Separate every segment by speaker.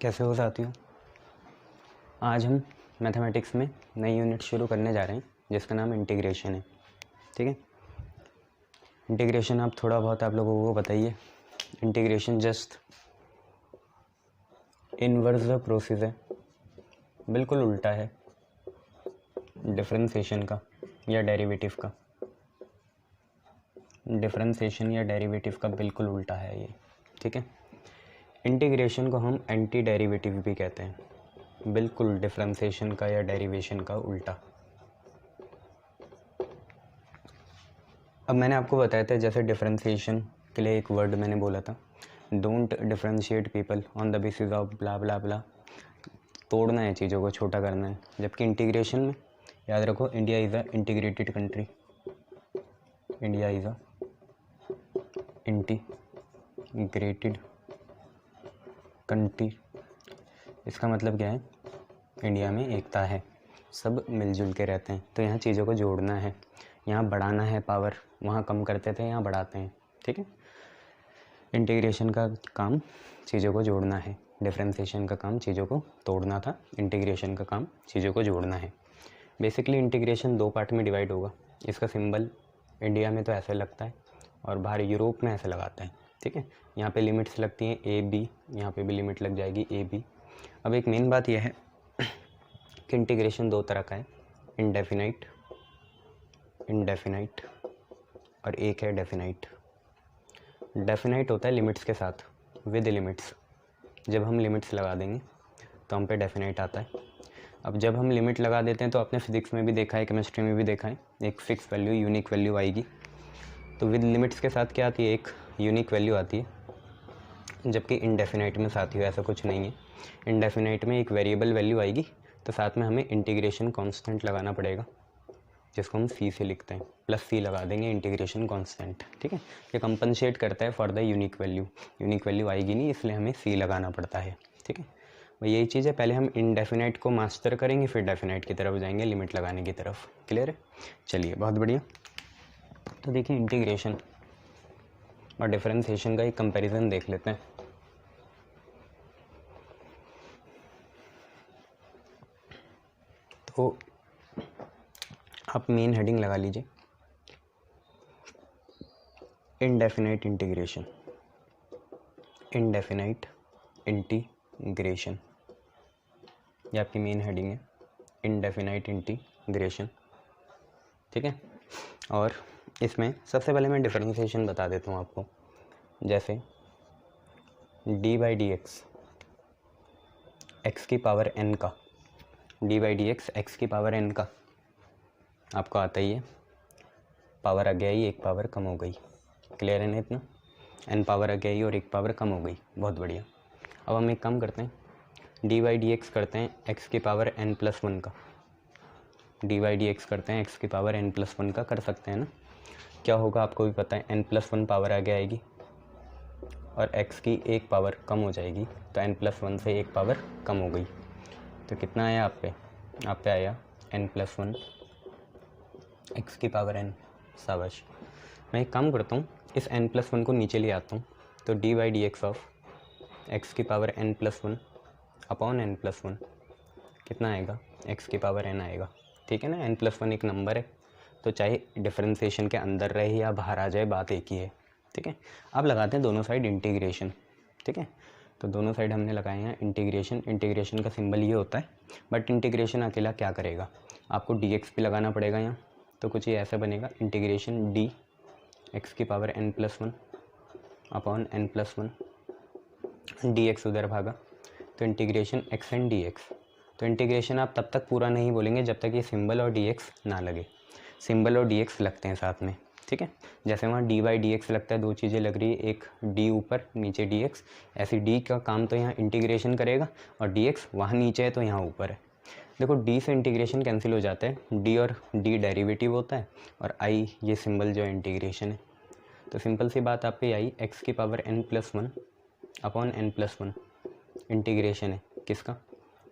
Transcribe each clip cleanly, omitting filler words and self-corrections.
Speaker 1: कैसे हो साथियों। आज हम मैथमेटिक्स में नई यूनिट शुरू करने जा रहे हैं जिसका नाम इंटीग्रेशन है। ठीक है, इंटीग्रेशन आप थोड़ा बहुत आप लोगों को बताइए। Integration just inverse the process है, बिल्कुल उल्टा है डिफरेंशिएशन का या डेरिवेटिव का। डिफरेंशिएशन या डेरिवेटिव का बिल्कुल उल्टा है ये। ठीक है, इंटीग्रेशन को हम एंटी डेरिवेटिव भी कहते हैं, बिल्कुल डिफरेंशिएशन का या डेरिवेशन का उल्टा। अब मैंने आपको बताया था जैसे डिफरेंशिएशन के लिए एक वर्ड मैंने बोला था, don't differentiate people on the basis of blah blah blah. तोड़ना है, चीज़ों को छोटा करना है। जबकि इंटीग्रेशन में याद रखो, India is a integrated country. India is a integrated country. इसका मतलब क्या है, इंडिया में एकता है, सब मिलजुल के रहते हैं। तो यहाँ चीज़ों को जोड़ना है, यहाँ बढ़ाना है पावर, वहाँ कम करते थे यहाँ बढ़ाते हैं। ठीक है, इंटीग्रेशन का काम चीज़ों को जोड़ना है, डिफरेंशिएशन का काम चीज़ों को तोड़ना था, इंटीग्रेशन का काम चीज़ों को जोड़ना है। बेसिकली इंटीग्रेशन दो पार्ट में डिवाइड होगा। इसका सिंबल इंडिया में तो ऐसे लगता है और बाहर यूरोप में ऐसे लगाता है। ठीक है, यहाँ पे लिमिट्स लगती हैं ए बी, यहाँ पे भी लिमिट लग जाएगी ए बी। अब एक मेन बात यह है कि इंटीग्रेशन दो तरह का है, इनडेफिनाइट और एक है डेफिनाइट। डेफिनाइट होता है लिमिट्स के साथ, विद लिमिट्स। जब हम लिमिट्स लगा देंगे तो हम पे डेफिनाइट आता है। अब जब हम लिमिट लगा देते हैं तो आपने फिजिक्स में भी देखा है, केमिस्ट्री में भी देखा है, एक फिक्स वैल्यू यूनिक वैल्यू आएगी। तो विद लिमिट्स के साथ क्या आती है, एक यूनिक वैल्यू आती है। जबकि इनडेफिनाइट में साथियों ऐसा कुछ नहीं है। इनडेफिनाइट में एक वेरिएबल वैल्यू आएगी, तो साथ में हमें इंटीग्रेशन कांस्टेंट लगाना पड़ेगा, जिसको हम सी से लिखते हैं, प्लस सी लगा देंगे इंटीग्रेशन कांस्टेंट। ठीक है, ये कंपनसेट करता है for the unique value. Unique value आएगी नहीं, इसलिए हमें सी लगाना पड़ता है। ठीक है, वही यही चीज़ है, पहले हम इनडेफिनाइट को मास्टर करेंगे, फिर डेफिनाइट की तरफ जाएंगे, लिमिट लगाने की तरफ। क्लियर है, चलिए बहुत बढ़िया। तो देखिए, इंटीग्रेशन और डिफरेंशिएशन का एक कंपैरिजन देख लेते हैं। तो आप मेन हेडिंग लगा लीजिए, इनडेफिनाइट इंटीग्रेशन। इनडेफिनाइट इंटीग्रेशन, ये आपकी मेन हेडिंग है, इनडेफिनाइट इंटीग्रेशन। ठीक है, और इसमें सबसे पहले मैं डिफरेंशिएशन बता देता हूँ आपको। जैसे D by D x, x की पावर एन का, D by D x x की पावर एन का आपको आता ही है। पावर आ गया ही, एक पावर कम हो गई। क्लियर है ना इतना, एन पावर आ गया ही और एक पावर कम हो गई। बहुत बढ़िया। अब हम एक काम करते हैं, डी बाई डी एक्स करते हैं एक्स की पावर एन प्लस वन का। डी बाई डी एक्स करते हैं एक्स की पावर एन प्लस वन का, कर सकते हैं ना। क्या होगा आपको भी पता है, एन प्लस वन पावर आगे आएगी और एक्स की एक पावर कम हो जाएगी, तो एन प्लस वन से एक पावर कम हो गई। तो कितना आया आप पे आया एन प्लस वन एक्स की पावर एन। शाबाश। मैं एक काम करता हूँ, इस एन प्लस वन को नीचे ले आता हूँ, तो D by D x of X की power N plus one upon N plus one कितना आएगा, एक्स की पावर एन आएगा। ठीक है ना, एन प्लस वन एक नंबर है, तो चाहे डिफरेंशिएशन के अंदर रहे या बाहर आ जाए, बात एक ही है। ठीक है, अब लगाते हैं दोनों साइड इंटीग्रेशन। ठीक है, तो दोनों साइड हमने लगाए हैं इंटीग्रेशन। इंटीग्रेशन का सिंबल ये होता है, बट इंटीग्रेशन अकेला क्या करेगा, आपको डी एक्स भी लगाना पड़ेगा यहाँ। तो कुछ ये ऐसा बनेगा, इंटीग्रेशन डी एक्स की power N plus one upon N plus one, d x उधर भागा, तो integration x n d x. तो इंटीग्रेशन आप तब तक पूरा नहीं बोलेंगे जब तक ये सिंबल और डी एक्स ना लगे। सिंबल और डी एक्स लगते हैं साथ में। ठीक है, जैसे वहाँ डी बाई डी एक्स लगता है, दो चीज़ें लग रही है, एक डी ऊपर नीचे डी एक्स, ऐसी डी का काम तो यहाँ इंटीग्रेशन करेगा और डी एक्स वहाँ नीचे है तो यहाँ ऊपर है। देखो, डी से इंटीग्रेशन कैंसिल हो जाता है, डी और डी डेरिवेटिव होता है और आई ये सिंबल जो है इंटीग्रेशन है। तो सिंपल सी बात आपकी आई, एक्स की power N plus one upon N plus one integration है किसका,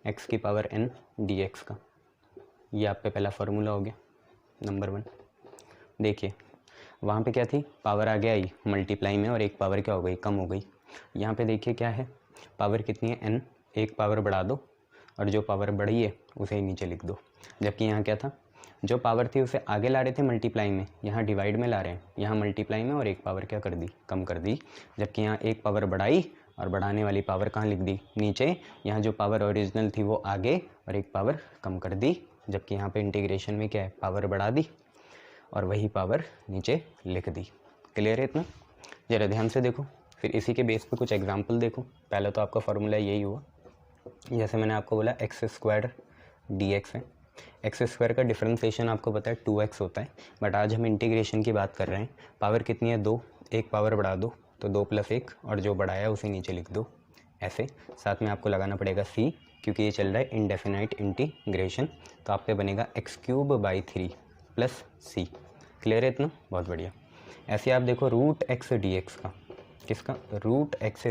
Speaker 1: एक्स की पावर एन डी एक्स का। ये आप पे पहला फार्मूला हो गया नंबर वन। देखिए वहाँ पे क्या थी, पावर आ गया आई मल्टीप्लाई में और एक पावर क्या हो गई, कम हो गई। यहाँ पे देखिए क्या है, पावर कितनी है एन एक पावर बढ़ा दो और जो पावर बढ़ी है उसे ही नीचे लिख दो। जबकि यहाँ क्या था, जो पावर थी उसे आगे ला रहे थे मल्टीप्लाई में, यहाँ डिवाइड में ला रहे हैं, यहाँ मल्टीप्लाई में और एक पावर क्या कर दी, कम कर दी। जबकि यहाँ एक पावर बढ़ाई और बढ़ाने वाली पावर कहाँ लिख दी, नीचे। यहाँ जो पावर ओरिजिनल थी वो आगे और एक पावर कम कर दी। जबकि यहाँ पे इंटीग्रेशन में क्या है, पावर बढ़ा दी और वही पावर नीचे लिख दी। क्लियर है इतना? ज़रा ध्यान से देखो, फिर इसी के बेस पे कुछ एग्जांपल देखो। पहले तो आपका फार्मूला यही हुआ, जैसे मैंने आपको बोला एक्स स्क्वायर डी एक्स है। एक्स स्क्वायर का डिफरेंशिएशन आपको पता है 2x होता है, बट आज हम इंटीग्रेशन की बात कर रहे हैं। पावर कितनी है, 2, एक पावर बढ़ा दो तो 2 + 1 और जो बढ़ाया उसे नीचे लिख दो ऐसे। साथ में आपको लगाना पड़ेगा c, क्योंकि ये चल रहा है इंडेफिनाइट इंटीग्रेशन, तो आप पे बनेगा x³/3 + c। क्लियर है इतना? बहुत बढ़िया। ऐसे आप देखो √x dx का, किसका, √x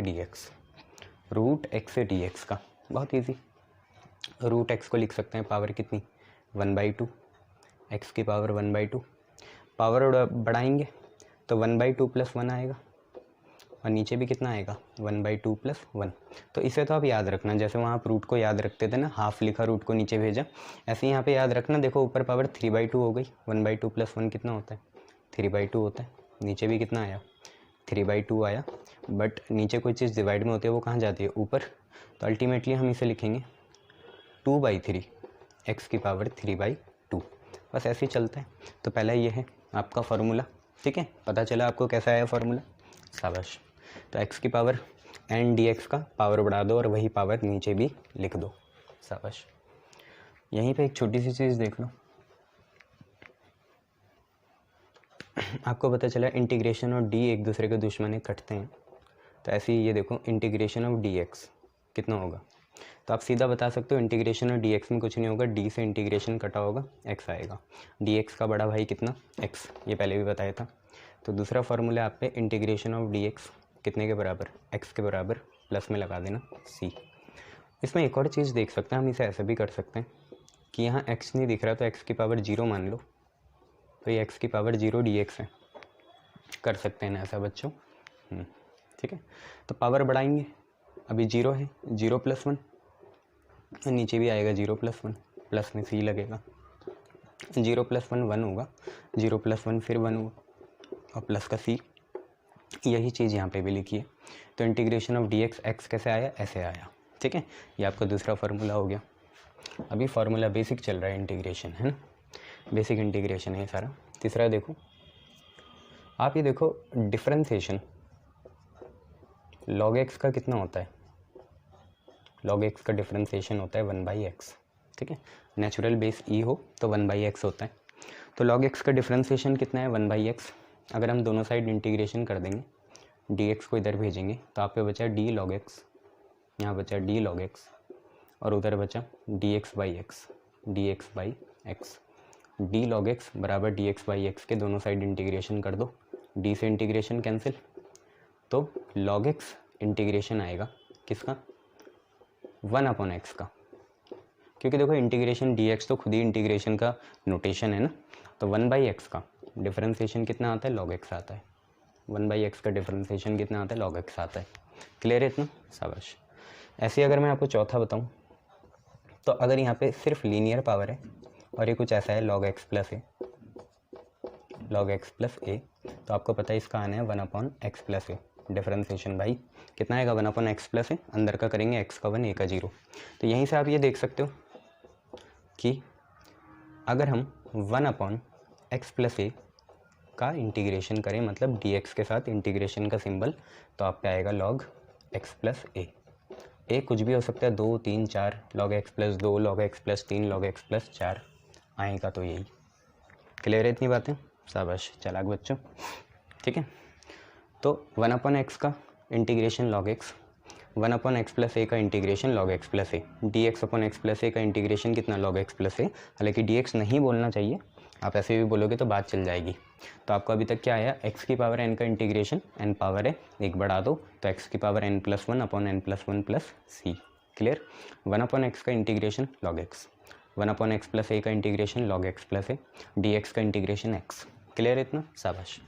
Speaker 1: dx का, बहुत ईजी। √x को लिख सकते हैं पावर कितनी, 1/2, x की पावर 1/2। पावर बढ़ाएंगे तो 1/2 + 1 आएगा और नीचे भी कितना आएगा, 1/2 + 1। तो इसे तो आप याद रखना, जैसे वहाँ आप रूट को याद रखते थे ना, हाफ लिखा रूट को नीचे भेजा, ऐसे यहाँ पे याद रखना। देखो ऊपर पावर 3/2 हो गई, 1/2 + 1 कितना होता है, 3/2 होता है। नीचे भी कितना आया, 3/2 आया, बट नीचे कोई चीज़ डिवाइड में होती है वो कहाँ जाती है, ऊपर। तो अल्टीमेटली हम इसे लिखेंगे 2/3, x की पावर 3/2। बस ऐसे ही चलता है। तो पहला ये है आपका फार्मूला, ठीक है। पता चला आपको कैसा आया फार्मूला, शाबाश। तो x की पावर n dx का पावर बढ़ा दो और वही पावर नीचे भी लिख दो, शाबाश। यहीं पे एक छोटी सी चीज़ देख लो, आपको पता चला इंटीग्रेशन और d एक दूसरे के दुश्मन कटते हैं। तो ऐसे ही ये देखो इंटीग्रेशन ऑफ dx कितना होगा, तो आप सीधा बता सकते हो इंटीग्रेशन और dx में कुछ नहीं होगा, d से इंटीग्रेशन कटा होगा, x आएगा। dx का बड़ा भाई कितना, x, ये पहले भी बताया था। तो दूसरा फार्मूला आप पे इंटीग्रेशन ऑफ dx कितने के बराबर, x के बराबर, प्लस में लगा देना c। इसमें एक और चीज़ देख सकते हैं हम, इसे ऐसे भी कर सकते हैं कि यहाँ x नहीं दिख रहा तो x की पावर 0 मान लो, तो ये x की पावर 0 dx है। कर सकते हैं ना ऐसा बच्चों, ठीक है। तो पावर बढ़ाएंगे, अभी 0 है, 0 + 1, नीचे भी आएगा 0 + 1, प्लस में c लगेगा। 0 + 1 1 होगा, 0 + 1 फिर 1 होगा और प्लस का c। यही चीज़ यहाँ पे भी लिखी है। तो इंटीग्रेशन ऑफ dx x कैसे आया, ऐसे आया, ठीक है। ये आपका दूसरा फार्मूला हो गया। अभी फार्मूला बेसिक चल रहा है, इंटीग्रेशन है ना, बेसिक इंटीग्रेशन है सारा। तीसरा देखो, आप ये देखो डिफरेंशिएशन log x का कितना होता है, log x का डिफरेंशिएशन होता है 1/x, ठीक है। नेचुरल बेस e हो तो 1/x होता है। तो log x का डिफरेंशिएशन कितना है, 1/x। अगर हम दोनों साइड इंटीग्रेशन कर देंगे, dx को इधर भेजेंगे तो आप पे बचा d log x, यहाँ बचा d log x और उधर बचा dx/x, dx/x। d log x बराबर dx/x के दोनों साइड इंटीग्रेशन कर दो, d से इंटीग्रेशन कैंसिल, तो log x इंटीग्रेशन आएगा किसका, 1/x का। क्योंकि देखो इंटीग्रेशन dx तो खुद ही इंटीग्रेशन का नोटेशन है ना, तो 1/x का डिफरेंशिएशन कितना आता है, log x आता है। 1/x का डिफरेंशिएशन कितना आता है, log x आता है। क्लियर है इतना, शाबाश। ऐसे अगर मैं आपको चौथा बताऊं, तो अगर यहाँ पे सिर्फ लीनियर पावर है और ये कुछ ऐसा है log x + a, log x + a, तो आपको पता है इसका आना है 1/x + a। डिफरेंशिएशन भाई कितना आएगा, 1/x + a, अंदर का करेंगे x का 1 a का 0। तो यहीं से आप ये देख सकते हो कि अगर हम 1/x + a का इंटीग्रेशन करें, मतलब dx के साथ इंटीग्रेशन का सिंबल, तो आप पे आएगा log x + a। a कुछ भी हो सकता है, 2 3 4, log x + 2, log x + 3, log x + 4 आएगा, तो यही। क्लियर है इतनी बातें, शाबाश चालाक बच्चों, ठीक है। तो 1/x का integration log x, 1/x + a का integration log x + a, dx/x + a का इंटीग्रेशन कितना, log x + a। हालांकि dx नहीं बोलना चाहिए, आप ऐसे भी बोलोगे तो बात चल जाएगी। तो आपको अभी तक क्या आया, x की पावर n का इंटीग्रेशन, n पावर है, एक बढ़ा दो तो x की power n + 1/n + 1 + c। Clear. 1/x का integration log x, 1/x + a का integration log x + a, dx का इंटीग्रेशन x। क्लियर इतना, शाबाश।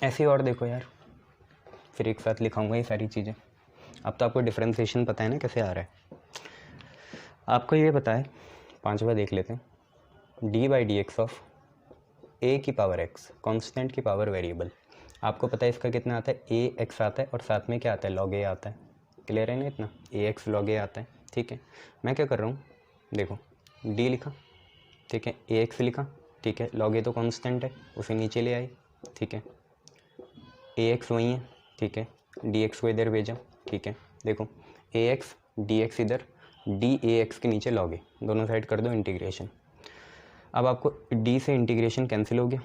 Speaker 1: ऐसे और देखो यार, फिर एक साथ लिखाऊंगा ये सारी चीज़ें। अब तो आपको डिफ्रेंसिएशन पता है ना कैसे आ रहा है। आपको ये पता है, 5वां देख लेते हैं, D by D x of A की पावर एक्स, कॉन्स्टेंट की पावर वेरिएबल। आपको पता है इसका कितना आता है, ए एक्स आता है और साथ में क्या आता है, लॉग ए आता है। क्लियर है ना इतना, ए एक्स लॉग ए आता है। ठीक है, मैं क्या कर रहा हूँ, देखो डी लिखा, ठीक है, ए एक्स लिखा, ठीक है, लॉग ए तो कांस्टेंट है, उसे नीचे ले आई, ठीक है, ए एक्स वही है, ठीक है, डी एक्स को इधर भेजा, ठीक है, देखो ए एक्स डी एक्स इधर, डी ए एक्स के नीचे लॉग ए, दोनों साइड कर दो इंटीग्रेशन। अब आपको डी से इंटीग्रेशन कैंसिल हो गया,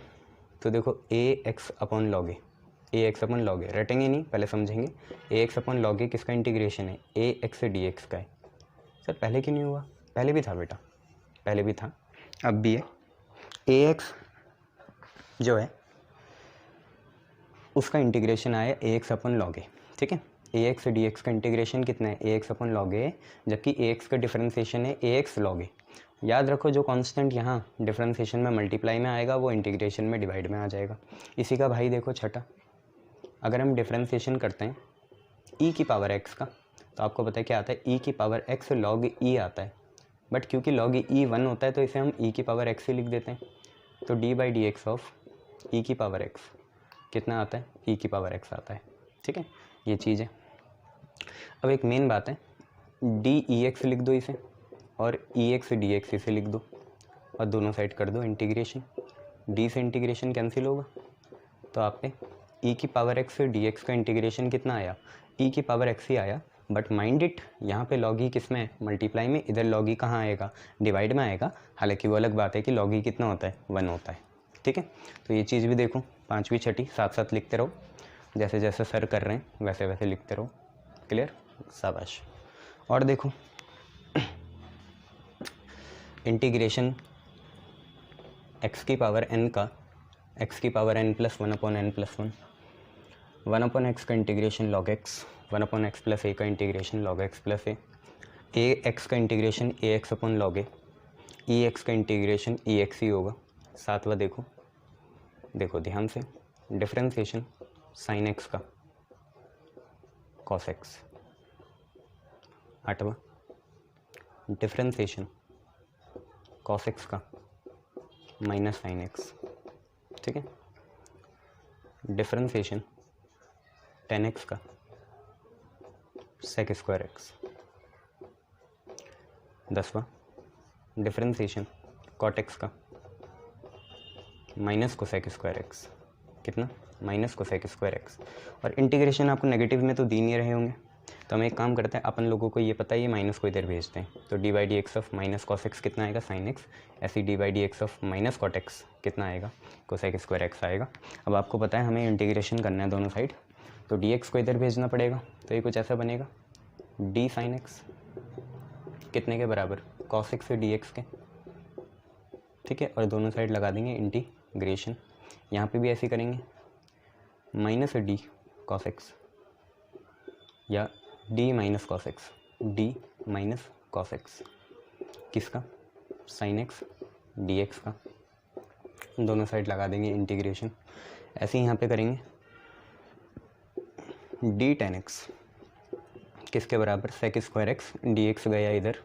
Speaker 1: तो देखो ए एक्स अपॉन लॉग ए एक्स अपॉन लॉग ए, रटेंगे नहीं, पहले समझेंगे। ए एक्स अपॉन लॉग ए किसका इंटीग्रेशन है, ए एक्स से डी एक्स का है। सर पहले क्यों नहीं हुआ, पहले भी था बेटा, पहले भी था, अब भी है। ए एक्स जो है उसका इंटीग्रेशन आया ए एक्स अपन लॉग ए, ठीक है, ए एक्स से डी एक्स का इंटीग्रेशन कितना है, ए एक्स अपन लॉग ए, जबकि ए एक्स का डिफरेंशिएशन है ए एक्स लॉग ए। याद रखो जो कांस्टेंट यहाँ डिफरेंशिएशन में मल्टीप्लाई में आएगा वो इंटीग्रेशन में डिवाइड में आ जाएगा। इसी का भाई देखो छठा, अगर हम डिफरेंशिएशन करते हैं ई की पावर एक्स का, तो आपको पता है क्या आता है, ई की पावर एक्स लॉग ई आता है, बट क्योंकि लॉग ई 1 होता है तो इसे हम ई की पावर एक्स ही लिख देते हैं। तो D by D x of E की पावर एक्स कितना आता है, ई की पावर एक्स आता है। ठीक है, ये चीज़ है। अब एक मेन बात है, डी ई एक्स लिख दो इसे और ई एक्स डी एक्स इसे लिख दो और दोनों साइड कर दो इंटीग्रेशन। डी से इंटीग्रेशन कैंसिल होगा तो आप पे ई की पावर एक्स से डी एक्स का इंटीग्रेशन कितना आया, ई की पावर एक्स ही आया, बट माइंड इट यहाँ पे लॉग ई किस में है, मल्टीप्लाई में, इधर लॉग ई कहाँ आएगा, डिवाइड में आएगा। हालांकि वो अलग बात है कि लॉग ई कितना होता है, 1 होता है। ठीक है, तो ये चीज़ भी देखो, 5वीं 6ठी साथ साथ लिखते रहो, जैसे जैसे सर कर रहे हैं वैसे वैसे लिखते रहो। क्लियर, शाबाश। और देखो इंटीग्रेशन एक्स की पावर एन का, एक्स की power N plus 1 upon N plus 1, 1 upon X का integration log X, 1 upon X plus A का integration log X plus A X का integration A X upon log A, E X का integration E X ही होगा। 7वां देखो, देखो ध्यान से, डिफरेंशिएशन साइन एक्स का कॉस एक्स। 8वां डिफरेंशिएशन कॉस एक्स का माइनस साइन एक्स। ठीक है, डिफरेंशिएशन टेन एक्स का सेक स्क्वायर एक्स। 10वां डिफरेंशिएशन कॉट एक्स का माइनस कोसेक स्क्वायर एक्स, कितना, माइनस कोसेक स्क्वायर एक्स। और इंटीग्रेशन आपको नेगेटिव में तो दी नहीं रहे होंगे, तो हम एक काम करते हैं, अपन लोगों को ये पता है ये माइनस को इधर भेजते हैं, तो D by D x of minus cos x कितना आएगा, साइन एक्स। ऐसी d by D x of minus cot x कितना आएगा, कोसेक स्क्वायर एक्स आएगा। अब आपको पता है हमें इंटीग्रेशन करना है दोनों साइड, तो डी एक्स को इधर भेजना पड़ेगा, तो ये कुछ ऐसा बनेगा, डी साइन एक्स कितने के बराबर, कॉस एक्स से डी एक्स के। ठीक है, और दोनों साइड लगा देंगे इंटीग्रेशन। यहाँ पे भी ऐसे करेंगे, माइनस डी कॉस एक्स या D minus cos x, D minus cos x किसका, साइन एक्स डी एक्स का, दोनों साइड लगा देंगे इंटीग्रेशन। ऐसे ही यहाँ पे करेंगे, डी टेन एक्स किसके बराबर, sec square x, D x गया इधर,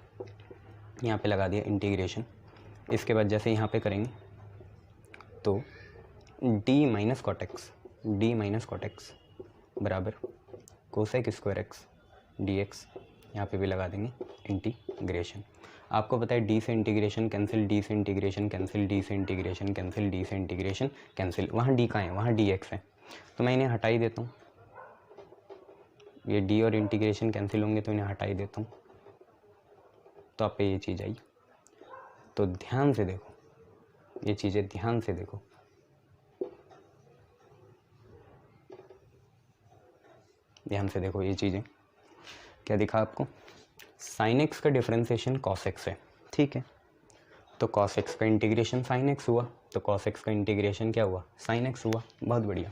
Speaker 1: यहाँ पे लगा दिया इंटीग्रेशन। इसके बाद जैसे यहाँ पे करेंगे तो D minus cot X, D minus cot X बराबर cosec square x D X, यहाँ पर भी लगा देंगे इंटीग्रेशन। आपको पता है डी से इंटीग्रेशन कैंसिल, डी से इंटीग्रेशन कैंसिल, डी से इंटीग्रेशन कैंसिल, डी से इंटीग्रेशन कैंसिल। वहाँ डी कहाँ है, वहाँ डी एक्स है, तो मैं इन्हें हटा ही देता हूँ। ये डी और इंटीग्रेशन कैंसिल होंगे तो इन्हें हटा ही देता हूँ, तो आप पे ये चीज़ आई। तो ध्यान से देखो ये चीज़ें, ध्यान से देखो, ध्यान से देखो ये चीज़ें। क्या दिखा आपको, साइन एक्स का डिफरेंशिएशन कॉस एक्स है, ठीक है, तो कॉस एक्स का इंटीग्रेशन साइन एक्स हुआ, तो कॉस एक्स का इंटीग्रेशन क्या हुआ, साइन एक्स हुआ, बहुत बढ़िया।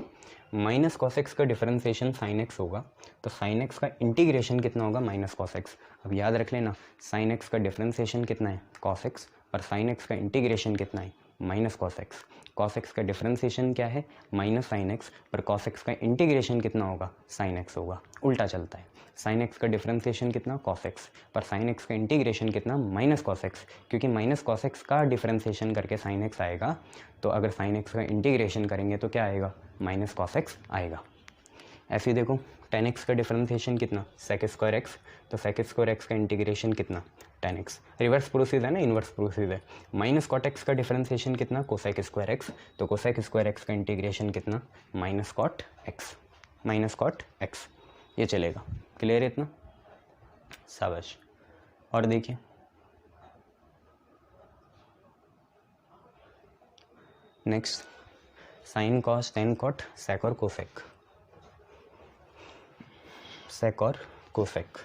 Speaker 1: माइनस कॉस एक्स का डिफरेंशिएशन साइन एक्स होगा, तो साइन एक्स का इंटीग्रेशन कितना होगा, माइनस कॉस एक्स। अब याद रख लेना, साइन एक्स का डिफरेंशिएशन कितना है, कॉस एक्स, और साइन एक्स का इंटीग्रेशन कितना है, minus cos x. Cos x का डिफ्रेंसिएशन क्या है, माइनस साइन एक्स, पर कॉस एक्स का इंटीग्रेशन कितना होगा, साइन एक्स होगा। उल्टा चलता है, साइन एक्स का डिफ्रेंसिएशन कितना, कॉस एक्स, पर साइन एक्स का इंटीग्रेशन कितना, माइनस कॉस एक्स, क्योंकि माइनस कॉस एक्स का डिफ्रेंसिएशन करके साइन एक्स आएगा, तो अगर साइन एक्स का इंटीग्रेशन करेंगे तो क्या आएगा, माइनस कॉस एक्स आएगा। ऐसे ही देखो टेन एक्स का डिफ्रेंसिएशन कितना, सेक स्क्वायर एक्स, तो सेक स्क्वायर एक्स का इंटीग्रेशन कितना, टेन एक्स। रिवर्स प्रोसेस है ना, इन्वर्स प्रोसेस है। माइनस कॉट एक्स का डिफ्रेंसिएशन कितना, कोसेक स्क्वायर एक्स, तो कोसेक स्क्वायर एक्स का इंटीग्रेशन कितना, minus cot x, minus cot x. ये चलेगा, क्लियर है इतना, शाबाश। और देखिए next, sine cos tan cot sec और कोसेक, सेक और कोसेक।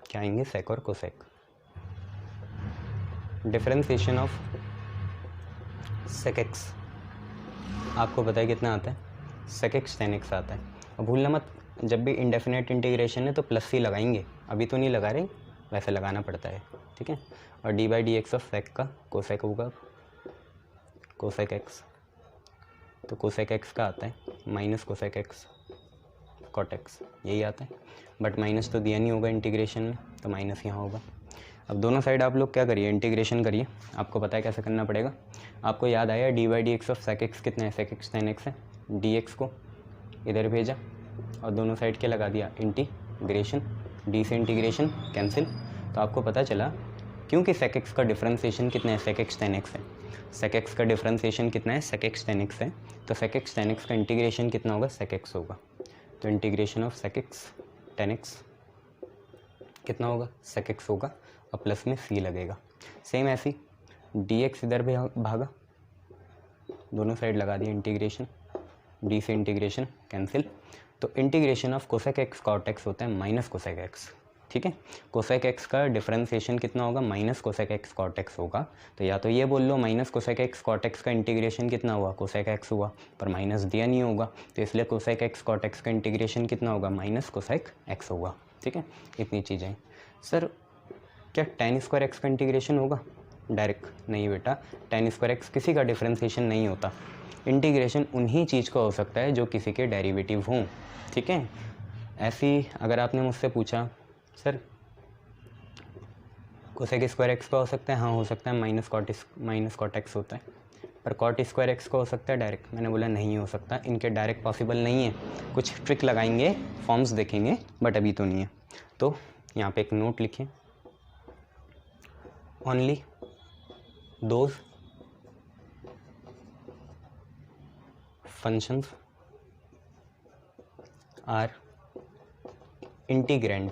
Speaker 1: क्या आएंगे, सेक और cosec. Differentiation of sec x आपको पता है कितना आता है, सेक एक्स टेन एक्स आता है। अब भूलना मत, जब भी इंडेफिनेट इंटीग्रेशन है तो प्लस सी लगाएंगे, अभी तो नहीं लगा रहे, वैसे लगाना पड़ता है, ठीक है। और d by D x of sec का कोसेक होगा कोसेक एक्स, तो कोसेक एक्स का आता है minus cosec x cot x, यही आता है। बट माइनस तो दिया नहीं होगा इंटीग्रेशन में, तो माइनस यहाँ होगा। अब दोनों साइड आप लोग क्या करिए, इंटीग्रेशन करिए, आपको पता है कैसे करना पड़ेगा। आपको याद आया d by D x of sec x कितना है, सेक एक्स टेन एक्स है, डी एक्स को इधर भेजा और दोनों साइड क्या लगा दिया, इंटीग्रेशन, डी से इंटीग्रेशन कैंसिल। तो आपको पता चला क्योंकि सेक एक्स का डिफ्रेंसिएशन कितना है, सेक एक्स टेन एक्स है, सेक एक्स का डिफ्रेंसिएशन कितना है, सेक एक्स टेन एक्स है, तो सेक एक्स टेन एक्स का इंटीग्रेशन कितना होगा, सेक एक्स होगा। तो integration of sec x tan x कितना होगा, सेक एक्स होगा, और प्लस में सी लगेगा। सेम ऐसी डी एक्स इधर भी भागा, दोनों साइड लगा दिया इंटीग्रेशन, डी से इंटीग्रेशन कैंसिल। तो integration of cosec x cot x होता है माइनस कोसेक एक्स, ठीक है। कोसेक एक्स का डिफरेंशिएशन कितना होगा, minus cosec x cot X होगा। तो या तो ये बोल लो minus cosec x cot x का इंटीग्रेशन कितना हुआ, कोसेक एक्स हुआ, पर माइनस दिया नहीं होगा, तो इसलिए कोसेक एक्स कॉट एक्स का इंटीग्रेशन कितना होगा, माइनस कोसेक एक्स होगा, ठीक है। इतनी चीज़ें। सर क्या टेन स्क्वायर एक्स का इंटीग्रेशन होगा, डायरेक्ट नहीं बेटा, टेन स्क्वायर एक्स किसी का डिफरेंशिएशन नहीं होता। इंटीग्रेशन उन्हीं चीज़ का हो सकता है जो किसी के डेरिवेटिव हों, ठीक है। ऐसी अगर आपने मुझसे पूछा सर कोसेक स्क्वायर एक्स का हो सकता है, हाँ हो सकता है, माइनस कॉट एक्स होता है, पर कॉट स्क्वायर एक्स का हो सकता है डायरेक्ट, मैंने बोला नहीं हो सकता, इनके डायरेक्ट पॉसिबल नहीं है, कुछ ट्रिक लगाएंगे, फॉर्म्स देखेंगे, बट अभी तो नहीं है। तो यहाँ पे एक नोट लिखिए, only those functions are integrand,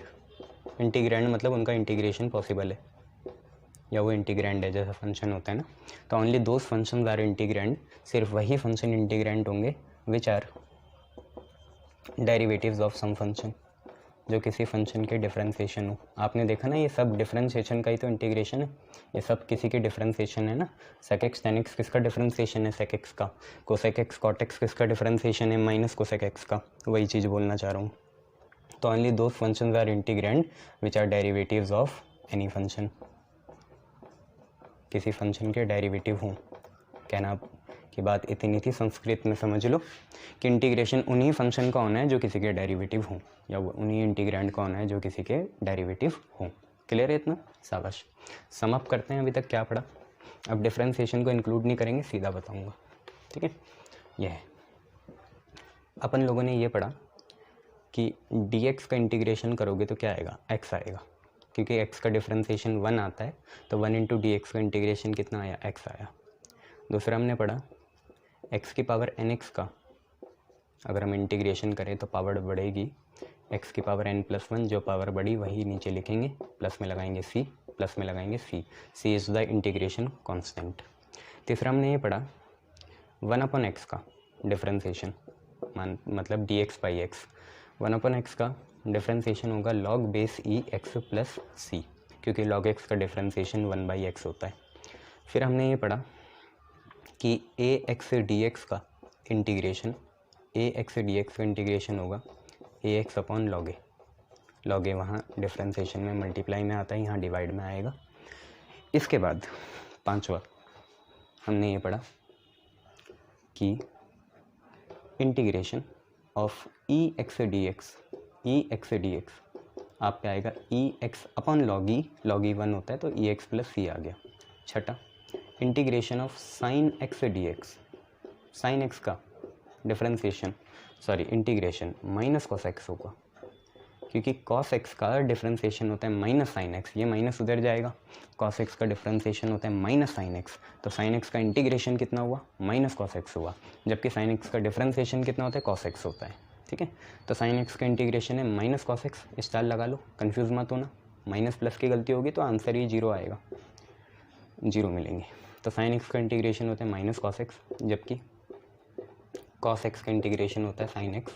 Speaker 1: integrand मतलब उनका इंटीग्रेशन पॉसिबल है, या वो इंटीग्रैंड है, जैसा फंक्शन होता है ना। तो only those functions are integrand, सिर्फ वही फंक्शन इंटीग्रैंड होंगे which are derivatives of some function, जो किसी फंक्शन के डिफरेंशिएशन हो। आपने देखा ना, ये सब डिफरेंशिएशन का ही तो इंटीग्रेशन है, ये सब किसी के डिफरेंशिएशन है ना। सेक एक्स टेन एक्स किसका डिफरेंशिएशन है, सेक एक्स का। कोसेक एक्स कॉट एक्स किसका डिफरेंशिएशन है, माइनस कोसेक एक्स का। वही चीज़ बोलना चाह रहा हूँ। तो only those functions are integrand which are derivatives of any function, किसी फंक्शन के डेरिवेटिव हों। कहना की बात इतनी थी, संस्कृत में समझ लो कि इंटीग्रेशन उन्हीं फंक्शन का होना है जो किसी के डेरिवेटिव हों, या वो उन्हीं इंटीग्रैंड का होना है जो किसी के डेरिवेटिव हों। क्लियर है इतना, शाबाश। सम अप करते हैं, अभी तक क्या पढ़ा। अब डिफरेंशिएशन को इंक्लूड नहीं करेंगे, सीधा बताऊंगा, ठीक है। यह है अपन लोगों ने ये पढ़ा कि dx का इंटीग्रेशन करोगे तो क्या आएगा, x आएगा, क्योंकि x का डिफरेंशिएशन 1 आता है, तो 1 इंटू dx का इंटीग्रेशन कितना आया, x आया। दूसरा हमने पढ़ा x की पावर nx का अगर हम इंटीग्रेशन करें तो पावर बढ़ेगी, x की पावर n+1, जो पावर बढ़ी वही नीचे लिखेंगे, प्लस में लगाएंगे c, प्लस में लगाएंगे c is the integration constant. तीसरा हमने ये पढ़ा 1/x का डिफरेंशिएशन, मतलब dx/x, 1/x का डिफरेंशिएशन होगा log base e x plus c, क्योंकि log x का डिफरेंशिएशन 1/x होता है। फिर हमने ये पढ़ा कि ax dx का इंटीग्रेशन, ax dx का इंटीग्रेशन होगा ax/log a, लॉग ए वहाँ डिफ्रेंसिएशन में मल्टीप्लाई में आता है, यहाँ डिवाइड में आएगा। इसके बाद पांचवा हमने ये पढ़ा कि integration of E X D X आप पे आएगा E X upon log E one होता है तो ई एक्स प्लस सी आ गया। छठा इंटीग्रेशन ऑफ साइन एक्स का differentiation integration minus cos x होगा, क्योंकि कॉस एक्स का डिफ्रेंसिएशन होता है माइनस साइन एक्स, ये माइनस उधर जाएगा। कॉस एक्स का डिफ्रेंसिएशन होता है माइनस साइन एक्स, तो साइन एक्स का इंटीग्रेशन कितना हुआ, माइनस कॉस एक्स हुआ, जबकि साइन एक्स का डिफ्रेंसिएशन कितना होता है, कॉस एक्स होता है। ठीक है, तो साइन एक्स का इंटीग्रेशन है माइनस कॉस एक्स, स्टार लगा लो, कन्फ्यूज़ मत होना, माइनस प्लस की गलती होगी तो आंसर ही 0 आएगा, 0 मिलेंगे। तो साइन एक्स का इंटीग्रेशन होता है माइनस कॉस एक्स, जबकि कॉस एक्स का इंटीग्रेशन होता है साइन एक्स,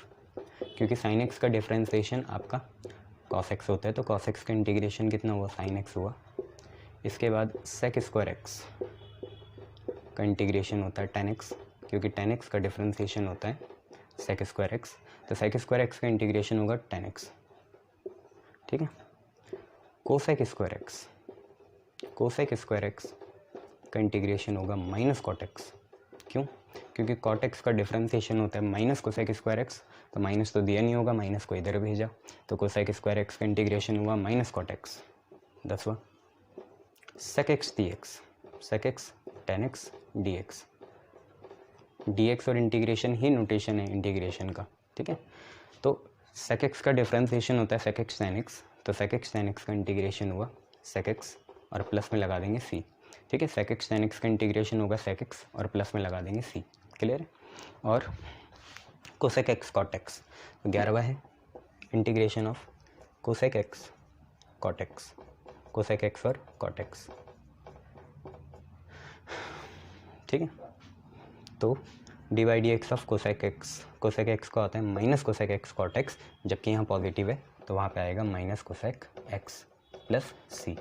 Speaker 1: क्योंकि साइन एक्स का डिफ्रेंसिएशन आपका कॉस एक्स होता है, तो कॉस एक्स का इंटीग्रेशन कितना हुआ, साइन एक्स हुआ। इसके बाद सेक स्क्वायर एक्स का इंटीग्रेशन होता है टेन एक्स, क्योंकि टेन एक्स का डिफ्रेंसिएशन होता है सेक स्क्वायर एक्स, तो सेक स्क्वायर एक्स का इंटीग्रेशन होगा टेन एक्स। ठीक है, कोसेक स्क्वायर एक्स का इंटीग्रेशन होगा माइनस कॉट एक्स। क्यों, क्योंकि कॉट एक्स का डिफ्रेंसिएशन होता है माइनस कोसेक स्क्वायर एक्स, तो माइनस तो दिया नहीं होगा, माइनस को इधर भेजा, तो कोसेक स्क्वायर एक्स का इंटीग्रेशन हुआ माइनस कॉट एक्स। 10वां sec x tan x D X और इंटीग्रेशन ही नोटेशन है इंटीग्रेशन का। ठीक है, तो सेक एक्स का डिफ्रेंसिएशन होता है सेक एक्स टेन एक्स, तो सेक एक्स टेन एक्स का इंटीग्रेशन हुआ सेक एक्स और प्लस में लगा देंगे सी। ठीक है, सेक एक्स टेन एक्स का इंटीग्रेशन होगा सेक एक्स और प्लस में लगा देंगे सी। क्लियर है। और कोसेक एक्स कॉट एक्स, 11वां है integration of cosec x cot x, cosec x और कॉट एक्स। ठीक है, तो D by D x of cosec x का होता है minus cosec x cot x, जबकि यहाँ पॉजिटिव है तो वहाँ पे आएगा minus cosec x plus C.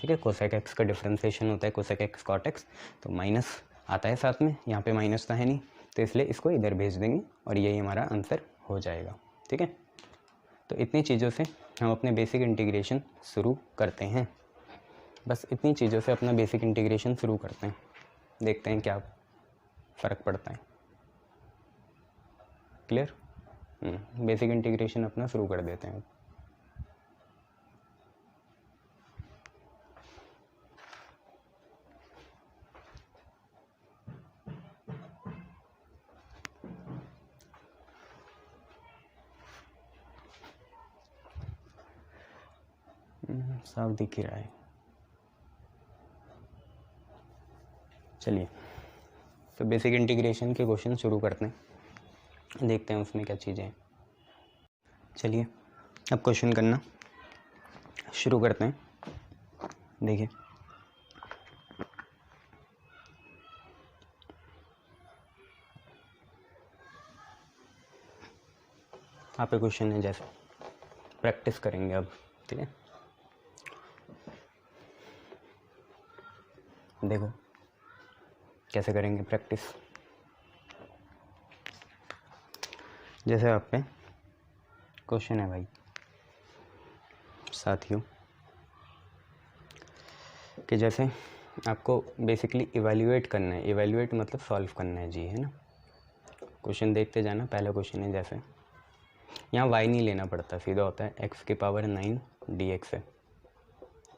Speaker 1: ठीक है, कोसेक एक्स का डिफ्रेंसिएशन होता है कोसेक एक्स कॉट एक्स, तो माइनस आता है साथ में, यहाँ पे माइनस तो है नहीं, तो इसलिए इसको इधर भेज देंगे और यही हमारा आंसर हो जाएगा। ठीक है, तो इतनी चीज़ों से हम अपने बेसिक इंटीग्रेशन शुरू करते हैं। बस इतनी चीज़ों से अपना बेसिक इंटीग्रेशन शुरू करते हैं, देखते हैं क्या फ़र्क पड़ता है। क्लियर, बेसिक इंटीग्रेशन अपना शुरू कर देते हैं। साफ दिख ही रहा है। चलिए, तो बेसिक इंटीग्रेशन के क्वेश्चन शुरू करते हैं, देखते हैं उसमें क्या चीज़ें हैं। चलिए, अब क्वेश्चन करना शुरू करते हैं। देखिए, यहाँ पे क्वेश्चन है, जैसे प्रैक्टिस करेंगे अब। ठीक है, देखो कैसे करेंगे प्रैक्टिस। जैसे आप पे क्वेश्चन है भाई साथियों, कि जैसे आपको बेसिकली इवैल्यूएट करना है, इवैल्यूएट मतलब सॉल्व करना है जी, है ना। क्वेश्चन देखते जाना। पहला क्वेश्चन है, जैसे यहाँ y नहीं लेना पड़ता, सीधा होता है x की पावर 9 dx है,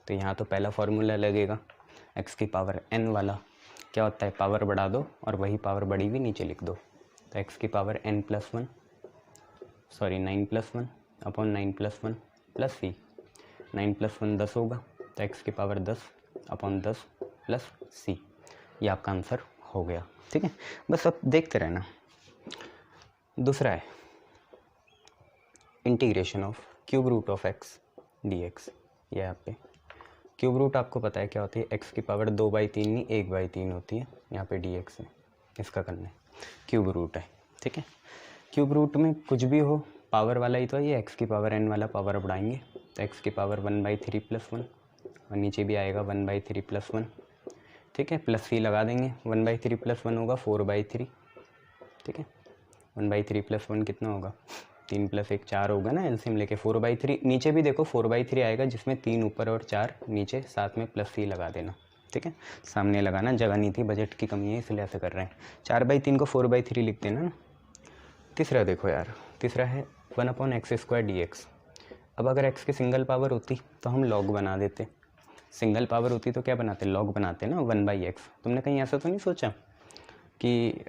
Speaker 1: तो यहाँ तो पहला फार्मूला लगेगा x की पावर n वाला, क्या होता है, पावर बढ़ा दो और वही पावर बढ़ी हुई नीचे लिख दो, तो x की power n plus 1 9 plus 1 upon 9 plus 1 plus C, 9 plus 1 10 होगा, तो x की पावर 10 अपॉन 10 प्लस सी, ये आपका आंसर हो गया। ठीक है, बस अब देखते रहना। दूसरा है integration of cube root of x dx। ये यहाँ पे क्यूब रूट आपको पता है क्या होती है, x की पावर 2/3 नहीं 1/3 होती है, यहाँ पे dx है, इसका करना है, क्यूब रूट है। ठीक है, क्यूब रूट में कुछ भी हो पावर वाला ही तो है, ये x की पावर n वाला पावर बढ़ाएंगे, तो x की पावर 1/3 प्लस 1 और नीचे भी आएगा 1/3 प्लस 1। ठीक है, प्लस सी लगा देंगे, 1/3 प्लस 1 होगा 4/3। ठीक है, 1/3 प्लस 1 कितना होगा 3 + 1 4 होगा ना, एलसीएम लेके 4/3। नीचे भी देखो 4/3 आएगा, जिसमें 3 ऊपर और 4 नीचे, साथ में +c लगा देना, ठीक है। सामने लगाना, जगह नहीं थी, बजट की कमी है इसलिए ऐसे कर रहे हैं। 4/3 को 4/3 लिख देना ना। तीसरा देखो यार, तीसरा है 1/x² dx। अब अगर x की सिंगल पावर होती तो हम लॉग बना देते, सिंगल पावर होती तो क्या बनाते, लॉग बनाते ना 1/x। तुमने कहीं ऐसा तो नहीं सोचा कि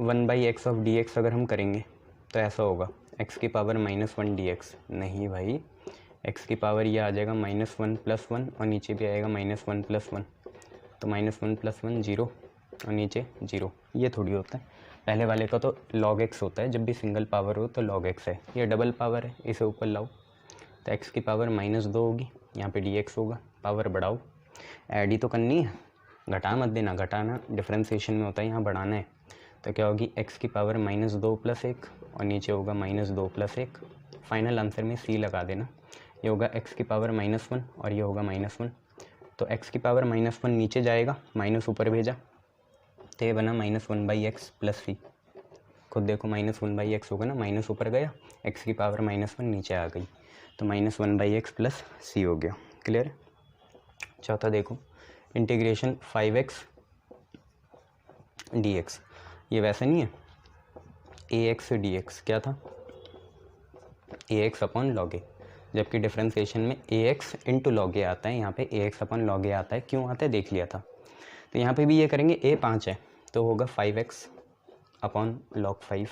Speaker 1: 1/x ऑफ dx अगर हम करेंगे तो ऐसा होगा x की पावर -1 dx? नहीं भाई, x की पावर ये आ जाएगा -1 + 1 और नीचे भी आएगा -1 + 1, तो -1 + 1 0 और नीचे 0। ये थोड़ी होता है, पहले वाले का तो log x होता है, जब भी सिंगल पावर हो तो log x है। ये डबल पावर है, इसे ऊपर लाओ तो x की पावर -2 होगी, यहाँ पे dx होगा। पावर बढ़ाओ, ऐड ही तो करनी है, घटा मत देना, घटाना डिफ्रेंसिएशन में होता है, यहाँ बढ़ाना है। तो क्या होगी, x की पावर -2 + 1 और नीचे होगा -2 + 1। फाइनल आंसर में c लगा देना, ये होगा x की पावर -1 और ये होगा -1। तो x की पावर -1 नीचे जाएगा, माइनस ऊपर भेजा तो ये बना -1/x + c। खुद देखो -1/x होगा ना, माइनस ऊपर गया, x की पावर -1 नीचे आ गई, तो -1/x + c हो गया। क्लियर। चौथा देखो, इंटीग्रेशन 5x dx। ये वैसा नहीं है, ax dx क्या था, ax/log a, जबकि डिफ्रेंसिएशन में ax × log a आता है, यहाँ पे ax/log a आता है। क्यों आता है देख लिया था। तो यहाँ पे भी ये करेंगे, a 5 है तो होगा 5x/log 5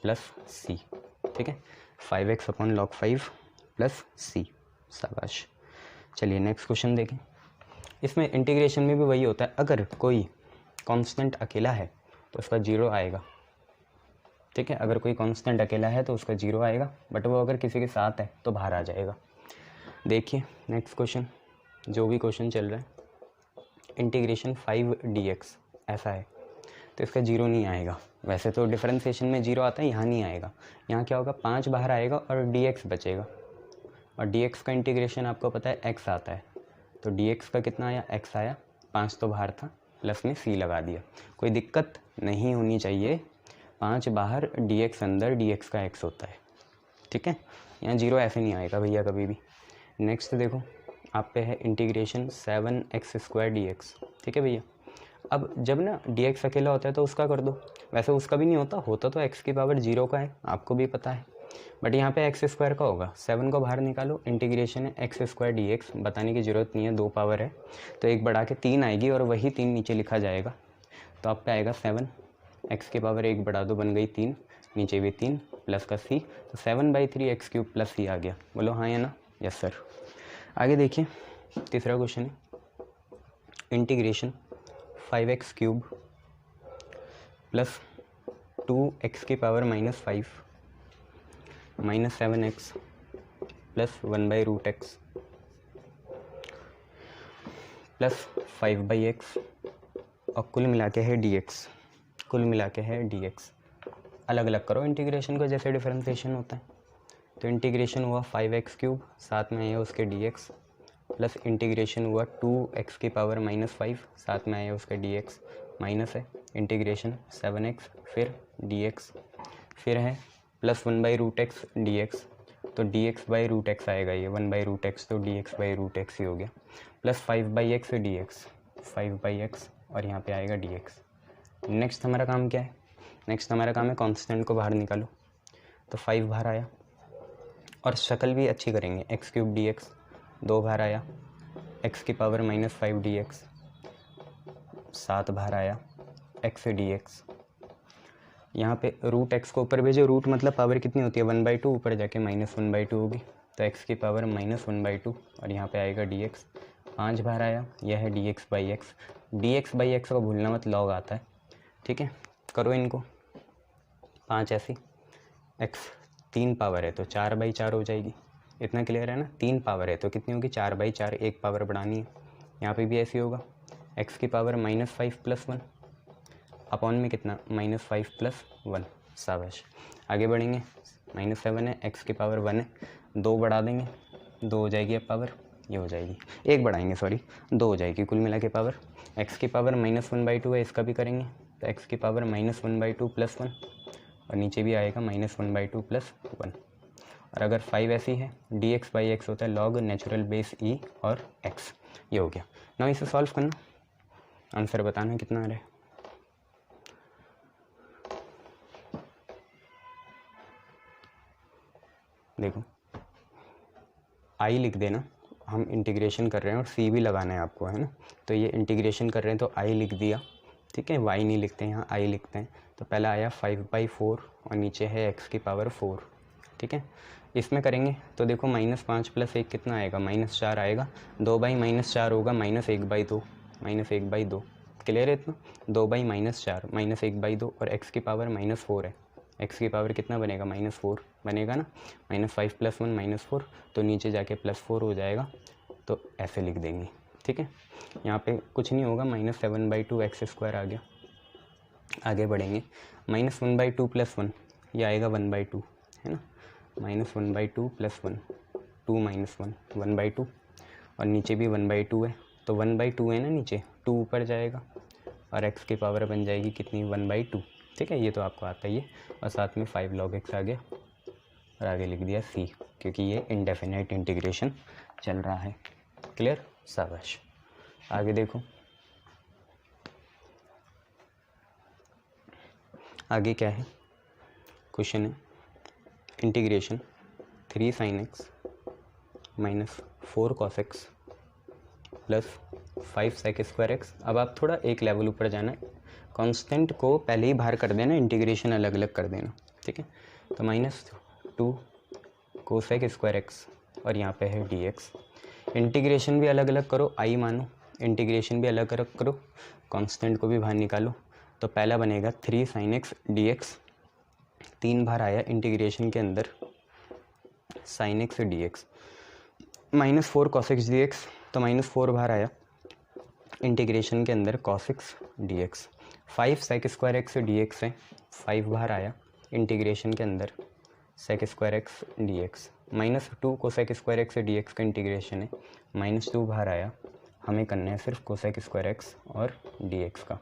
Speaker 1: + c, ठीक है। 5x/log 5 + c, शाबाश। चलिए नेक्स्ट क्वेश्चन देखें। इसमें इंटीग्रेशन में भी वही होता है, अगर कोई कांस्टेंट अकेला है तो उसका 0 आएगा, ठीक है। अगर कोई कांस्टेंट अकेला है तो उसका 0 आएगा, बट वो अगर किसी के साथ है तो बाहर आ जाएगा। देखिए नेक्स्ट क्वेश्चन, जो भी क्वेश्चन चल रहा है, इंटीग्रेशन 5 dx ऐसा है तो इसका 0 नहीं आएगा। वैसे तो डिफरेंशिएशन में 0 आता है, यहाँ नहीं आएगा। यहाँ क्या होगा, 5 बाहर आएगा और dx बचेगा, और dx का इंटीग्रेशन आपको पता है x आता है, तो dx का कितना आया, x आया, 5 तो बाहर था, प्लस में c लगा दिया। कोई दिक्कत नहीं होनी चाहिए, 5 बाहर dx अंदर, dx का x होता है, ठीक है। यहाँ 0 ऐसे नहीं आएगा भैया कभी भी। नेक्स्ट देखो, आप पे है इंटीग्रेशन 7x² dx, ठीक है भैया। अब जब ना dx अकेला होता है तो उसका कर दो, वैसे उसका भी नहीं होता, होता तो x की पावर 0 का है, आपको भी पता है, बट यहाँ पे x² का होगा। 7 को बाहर निकालो, इंटीग्रेशन है x² dx, बताने की ज़रूरत नहीं है, 2 पावर है तो एक बढ़ा के 3 आएगी और वही 3 नीचे लिखा जाएगा, तो आप पे आएगा 7, x की पावर 1 बढ़ा दो, बन गई 3, नीचे भी 3 प्लस का c, तो 7/3 x³ + c आ गया। बोलो हाँ या ना, यस सर। आगे देखिए, तीसरा क्वेश्चन है, इंटीग्रेशन 5x³ + 2x की पावर -5 -7x + 1/√x + 5/x और कुल मिला के है dx, कुल मिला के है dx। अलग अलग करो इंटीग्रेशन को, जैसे डिफरेंशिएशन होता है। तो इंटीग्रेशन हुआ 5x³, साथ में आया उसके dx, प्लस इंटीग्रेशन हुआ 2x की पावर -5, साथ में आया उसका dx, माइनस है इंटीग्रेशन 7x, फिर dx, फिर है प्लस 1/√x dx, तो dx/√x आएगा, ये 1/√x तो dx/√x ही हो गया, प्लस 5/x dx, 5/x और यहाँ पे आएगा dx। नेक्स्ट हमारा काम क्या है, नेक्स्ट हमारा काम है कांस्टेंट को बाहर निकालो, तो 5 बाहर आया, और शक्ल भी अच्छी करेंगे, x³ dx 2 बाहर आया, x की पावर -5 dx 7 बाहर आया, x dx। यहाँ पे √x को ऊपर भेजो, रूट मतलब पावर कितनी होती है 1/2, ऊपर जाके -1/2 होगी, तो x की पावर -1/2 और यहाँ पे आएगा dx। 5 बाहर आया, यह है dx/x, dx/x को भूलना मत, लॉग आता है, ठीक है। करो इनको, 5 ऐसी, x 3 पावर है तो 4/4 हो जाएगी, इतना क्लियर है ना। 3 पावर है तो कितनी होगी, 4/4, 1 पावर बढ़ानी है। यहाँ पे भी ऐसे होगा, x की पावर -5 + 1 अपॉन में कितना, -5 + 1, शाबाश। आगे बढ़ेंगे, -7 है, x की पावर 1 है, 2 बढ़ा देंगे, 2 हो जाएगी अब पावर, ये हो जाएगी, 1 बढ़ाएंगे सॉरी, 2 हो जाएगी कुल मिला के पावर। x की पावर -1/2 है, इसका भी करेंगे, तो x की पावर -1/2 + 1 और नीचे भी आएगा -1/2 + 1। और अगर 5 ऐसी है dx/x होता है log नेचुरल बेस e और x। ये हो गया। ना इसे सॉल्व करना, आंसर बताना कितना आ रहा है। देखो i लिख देना, हम इंटीग्रेशन कर रहे हैं और c भी लगाना है आपको, है ना। तो ये इंटीग्रेशन कर रहे हैं तो i लिख दिया, ठीक है। y नहीं लिखते हैं, यहाँ i लिखते हैं। तो पहला आया 5/4 और नीचे है x⁴, ठीक है। इसमें करेंगे तो देखो -5 + 1 कितना आएगा, -4 आएगा। 2/-4 होगा -1/2, -1/2। क्लियर है इतना। 2/-4 -1/2 और x⁴ है। x⁴ कितना बनेगा, -4 बनेगा ना। -5 + 1 -4, तो नीचे जाके +4 हो जाएगा। तो ऐसे लिख देंगे, ठीक है। यहाँ पे कुछ नहीं होगा, -7/2 x² आ गया। आगे बढ़ेंगे, -1/2 + 1 ये आएगा 1/2, है ना। -1/2 + 1 2 - 1 1/2 और नीचे भी 1/2 है, तो 1/2 है ना नीचे, 2 ऊपर जाएगा और x⁴ बन जाएगी कितनी, 1/2, ठीक है। ये तो आपको आता ही है। और साथ में 5 log x आ गया और आगे लिख दिया c, क्योंकि ये इंडेफिनाइट इंटीग्रेशन चल रहा है। क्लियर, शाबाश। आगे देखो, आगे क्या है, क्वेश्चन है integration 3 sin x - 4 cos x + 5 sec² x। अब आप थोड़ा एक लेवल ऊपर जाना, कांस्टेंट को पहले ही बाहर कर देना, इंटीग्रेशन अलग अलग कर देना, ठीक है। तो -2 cos² x और यहाँ पे है dx। इंटीग्रेशन भी अलग अलग करो, i मानो, इंटीग्रेशन भी अलग अलग करो, कांस्टेंट को भी बाहर निकालो। तो पहला बनेगा 3 sin x dx, 3 बार आया इंटीग्रेशन के अंदर sin x dx, -4 cos x dx, तो -4 बार आया इंटीग्रेशन के अंदर cos x dx। 5 sec² x dx है, 5 बार आया इंटीग्रेशन के अंदर sec² x dx। -2 cosec² x dx का इंटीग्रेशन है, -2 बाहर आया, हमें करना है सिर्फ cosec² x और dx का।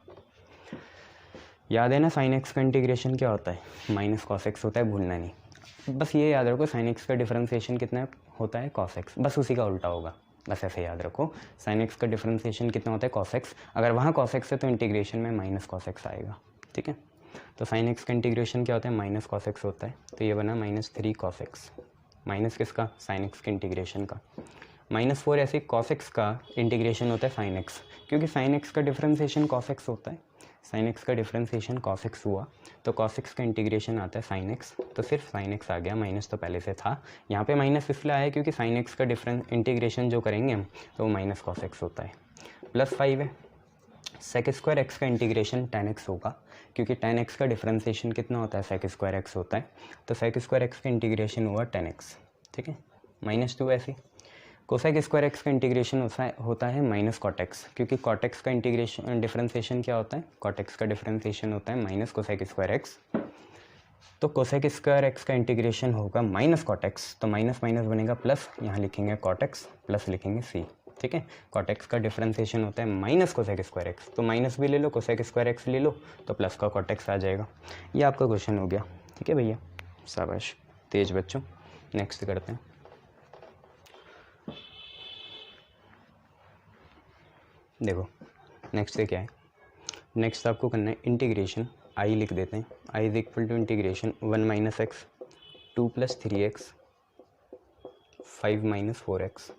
Speaker 1: याद है ना sin x का इंटीग्रेशन क्या होता है, -cos x होता है, भूलना नहीं। बस ये याद रखो sin x का डिफरेंशिएशन कितना होता है, cos x, बस उसी का उल्टा होगा, बस ऐसे याद रखो। sin x का डिफरेंशिएशन कितना होता है, cos x। अगर वहाँ cos x है तो इंटीग्रेशन में -cos x आएगा, ठीक है। तो sin x का इंटीग्रेशन क्या होता है, -cos x होता है। तो ये बना -3 cos x, माइनस किसका, sin x के इंटीग्रेशन का। -4 ऐसे cos x का इंटीग्रेशन होता है sin x, क्योंकि sin x का डिफरेंशिएशन cos x होता है। sin x का डिफरेंशिएशन cos x हुआ तो cos x का इंटीग्रेशन आता है sin x, तो सिर्फ sin x आ गया, माइनस तो पहले से था। यहाँ पे माइनस इसलिए आया क्योंकि sin x का इंटीग्रेशन जो करेंगे हम तो वो -cos x होता है। +5 है, sec² x का इंटीग्रेशन tan x होगा, क्योंकि tan x का डिफरेंशिएशन कितना होता है, sec² x होता है। तो sec² x का इंटीग्रेशन हुआ tan x, ठीक है। -2 ऐसे cosec² x का इंटीग्रेशन होता है -cot x, क्योंकि cot x का इंटीग्रेशन डिफरेंशिएशन क्या होता है, cot x का डिफरेंशिएशन होता है -cosec² x। तो cosec² x का इंटीग्रेशन होगा -cot x, तो माइनस माइनस बनेगा प्लस, यहाँ लिखेंगे cot x प्लस लिखेंगे c, ठीक है। cot x का डिफरेंशिएशन होता है -cosec² x, तो माइनस भी ले लो, cosec² x ले लो, तो प्लस का cot x आ जाएगा। ये आपका क्वेश्चन हो गया, ठीक है भैया, शाबाश, तेज बच्चों। नेक्स्ट करते हैं। देखो नेक्स्ट से क्या है, नेक्स्ट आपको करना है इंटीग्रेशन, आई लिख देते हैं, I is equal to integration 1 - x 2 + 3x 5 - 4x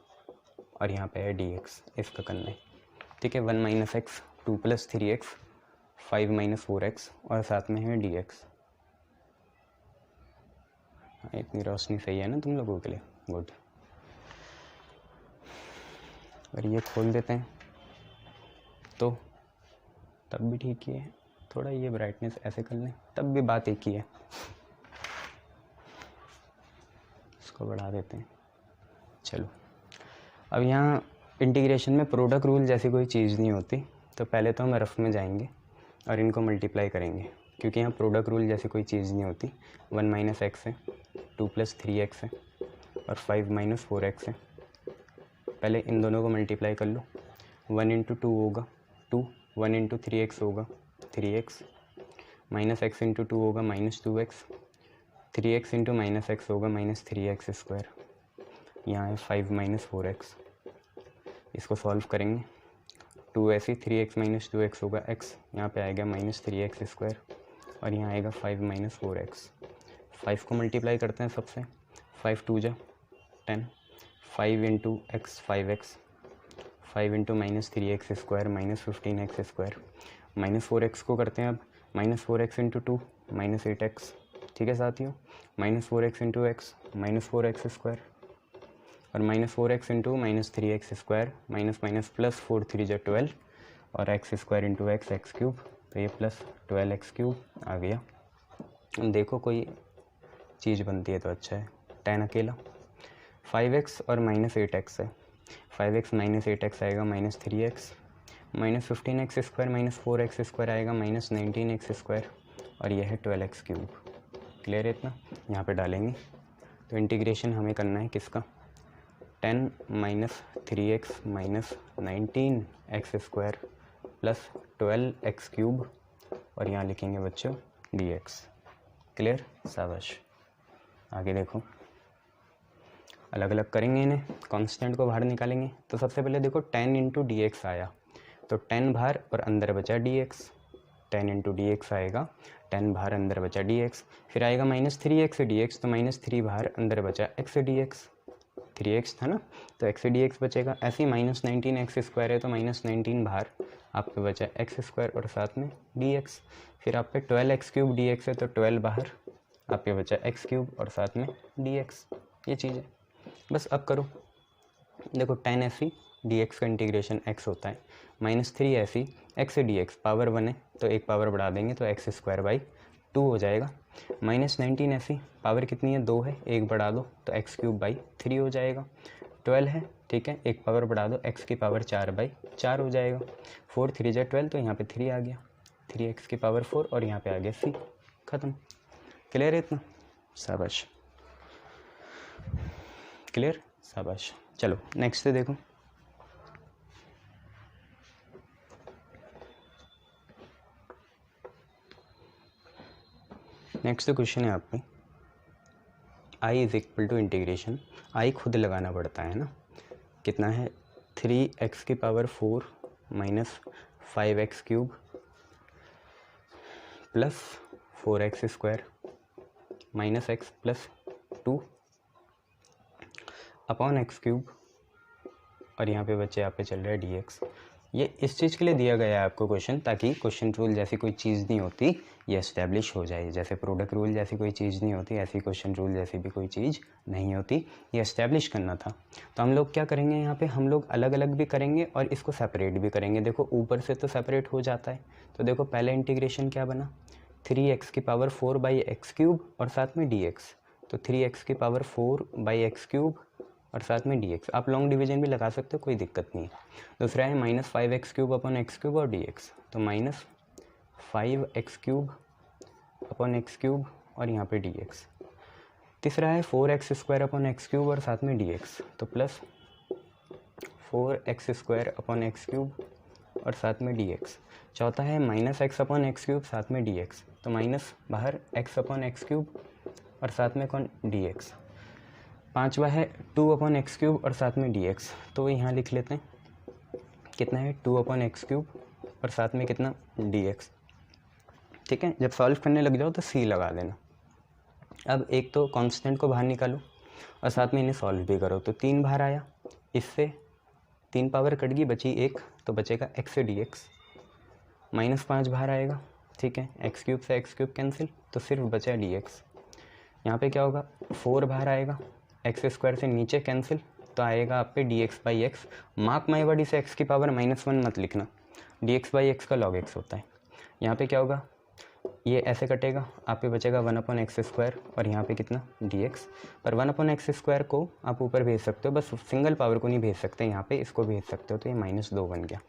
Speaker 1: और यहाँ पे है dx, इसका करना है, ठीक है। 1 - x 2 + 3x 5 - 4x और साथ में है dx। इतनी रोशनी सही है ना तुम लोगों के लिए, गुड। अगर ये खोल देते हैं तो तब भी ठीक ही है, थोड़ा ये ब्राइटनेस ऐसे कर लें तब भी बात एक ही है, इसको बढ़ा देते हैं। चलो अब यहाँ इंटीग्रेशन में प्रोडक्ट रूल जैसी कोई चीज़ नहीं होती, तो पहले तो हम रफ में जाएंगे और इनको मल्टीप्लाई करेंगे, क्योंकि यहाँ प्रोडक्ट रूल जैसी कोई चीज़ नहीं होती। 1 - x है, 2 + 3x है और 5 - 4x है। पहले इन दोनों को मल्टीप्लाई कर लो, 1 × 2 होगा 2, 1 × 3x होगा 3x, minus x into two होगा -2x, 3x into minus x होगा -3x², यहाँ है 5 - 4x। इसको सॉल्व करेंगे, 2 ऐसी 3x - 2x होगा x, यहाँ पे आएगा -3x² और यहाँ आएगा 5 - 4x। 5 को मल्टीप्लाई करते हैं सबसे, 5 2 जा 10, 5 into x 5x, 5 into -3x² -15x², -4x को करते हैं अब, -4x इंटू 2 -8x, ठीक है साथियों, -4x इंटू एक्स -4x² और -4x इंटू -3x² माइनस +4 3 जा 12 और x² इंटू x³ तो ये +12x³ आ गया। देखो कोई चीज़ बनती है तो अच्छा है। 10 अकेला, 5x और -8x है, 5x - 8x आएगा -3x, -15x² -4x² आएगा -19x² और यह है 12x³ क्लियर है इतना। यहाँ पे डालेंगे तो इंटीग्रेशन हमें करना है किसका, 10 - 3x - 19x² प्लस 12x³ और यहाँ लिखेंगे बच्चों dx। क्लियर, शाबाश। आगे देखो, अलग अलग करेंगे इन्हें, कांस्टेंट को बाहर निकालेंगे। तो सबसे पहले देखो 10 इंटू dx आया तो 10 बाहर और अंदर बचा dx, 10 इंटू dx आएगा, 10 बाहर अंदर बचा dx, फिर आएगा -3x dx तो -3 बाहर अंदर बचा x dx, 3x था ना तो x dx बचेगा। ऐसे ही -19x² है तो -19 बाहर आपके बचा x² और साथ में dx, फिर आप पे 12x³ dx है तो 12 बाहर आपके बचा x³ और साथ में dx। ये चीज़ है बस। अब करो, देखो 10 ऐसी dx का इंटीग्रेशन x होता है, -3 ऐसी x dx पावर 1 है तो एक पावर बढ़ा देंगे तो x²/2 हो जाएगा। -19 ऐसी पावर कितनी है, 2 है, एक बढ़ा दो तो x³/3 हो जाएगा। 12 है, ठीक है, एक पावर बढ़ा दो x की पावर 4/4 हो जाएगा। 4 3 जा 12 तो यहाँ पे 3 आ गया, 3x की पावर 4 और यहाँ पे आ गया c, ख़त्म। क्लियर है इतना, शाबाश, क्लियर, शाबाश। चलो नेक्स्ट से देखो, नेक्स्ट क्वेश्चन है आप पे, i = इंटीग्रेशन, i खुद लगाना पड़ता है ना, कितना है 3x की power 4 minus 5x³ plus 4x² minus x plus 2 upon x³ और यहाँ पे बच्चे यहाँ पे चल रहा है dx। ये इस चीज़ के लिए दिया गया है आपको क्वेश्चन, ताकि क्वेश्चन रूल जैसी कोई चीज़ नहीं होती ये इस्टेब्लिश हो जाए। जैसे प्रोडक्ट रूल जैसी कोई चीज़ नहीं होती, ऐसी क्वेश्चन रूल जैसी भी कोई चीज़ नहीं होती, ये इस्टेब्लिश करना था। तो हम लोग क्या करेंगे, यहाँ पे हम लोग अलग अलग भी करेंगे और इसको सेपरेट भी करेंगे। देखो ऊपर से तो सेपरेट हो जाता है, तो देखो पहले इंटीग्रेशन क्या बना, 3x की पावर 4/x³ और साथ में dx, तो 3x की पावर 4/x³ और साथ में dx। आप लॉन्ग डिवीजन भी लगा सकते हो, कोई दिक्कत नहीं है। दूसरा है -5x³ अपॉन x³ और dx, तो -5x³ अपॉन x³ और यहाँ पे dx। तीसरा है 4x² अपॉन x³ और साथ में dx, तो प्लस 4x² अपॉन x³ और साथ में dx। चौथा है -x अपॉन x³ साथ में dx, तो माइनस बाहर x अपॉन x³ और साथ में कौन dx। पांचवा है 2 अपॉन x³ और साथ में dx, तो यहाँ लिख लेते हैं कितना है 2 अपॉन x³ और साथ में कितना dx। ठीक है, जब सॉल्व करने लग जाओ तो c लगा देना। अब एक तो कांस्टेंट को बाहर निकालो और साथ में इन्हें सॉल्व भी करो, तो 3 बाहर आया, इससे 3 पावर कट गई, बची 1, तो बचेगा x से dx। -5 बाहर आएगा, ठीक है, x³ से x³ कैंसिल, तो सिर्फ बचा dx। यहाँ पे क्या होगा, 4 बाहर आएगा, x² से नीचे कैंसिल, तो आएगा आप पे dx/x। मार्क माई वर्ड, इसे x की पावर -1 मत लिखना, dx/x का log x होता है। यहाँ पे क्या होगा, ये ऐसे कटेगा, आप पे बचेगा 1/x² और यहाँ पे कितना dx। पर 1/x² को आप ऊपर भेज सकते हो, बस सिंगल पावर को नहीं भेज सकते, यहाँ पे इसको भेज सकते हो, तो ये -2 बन गया।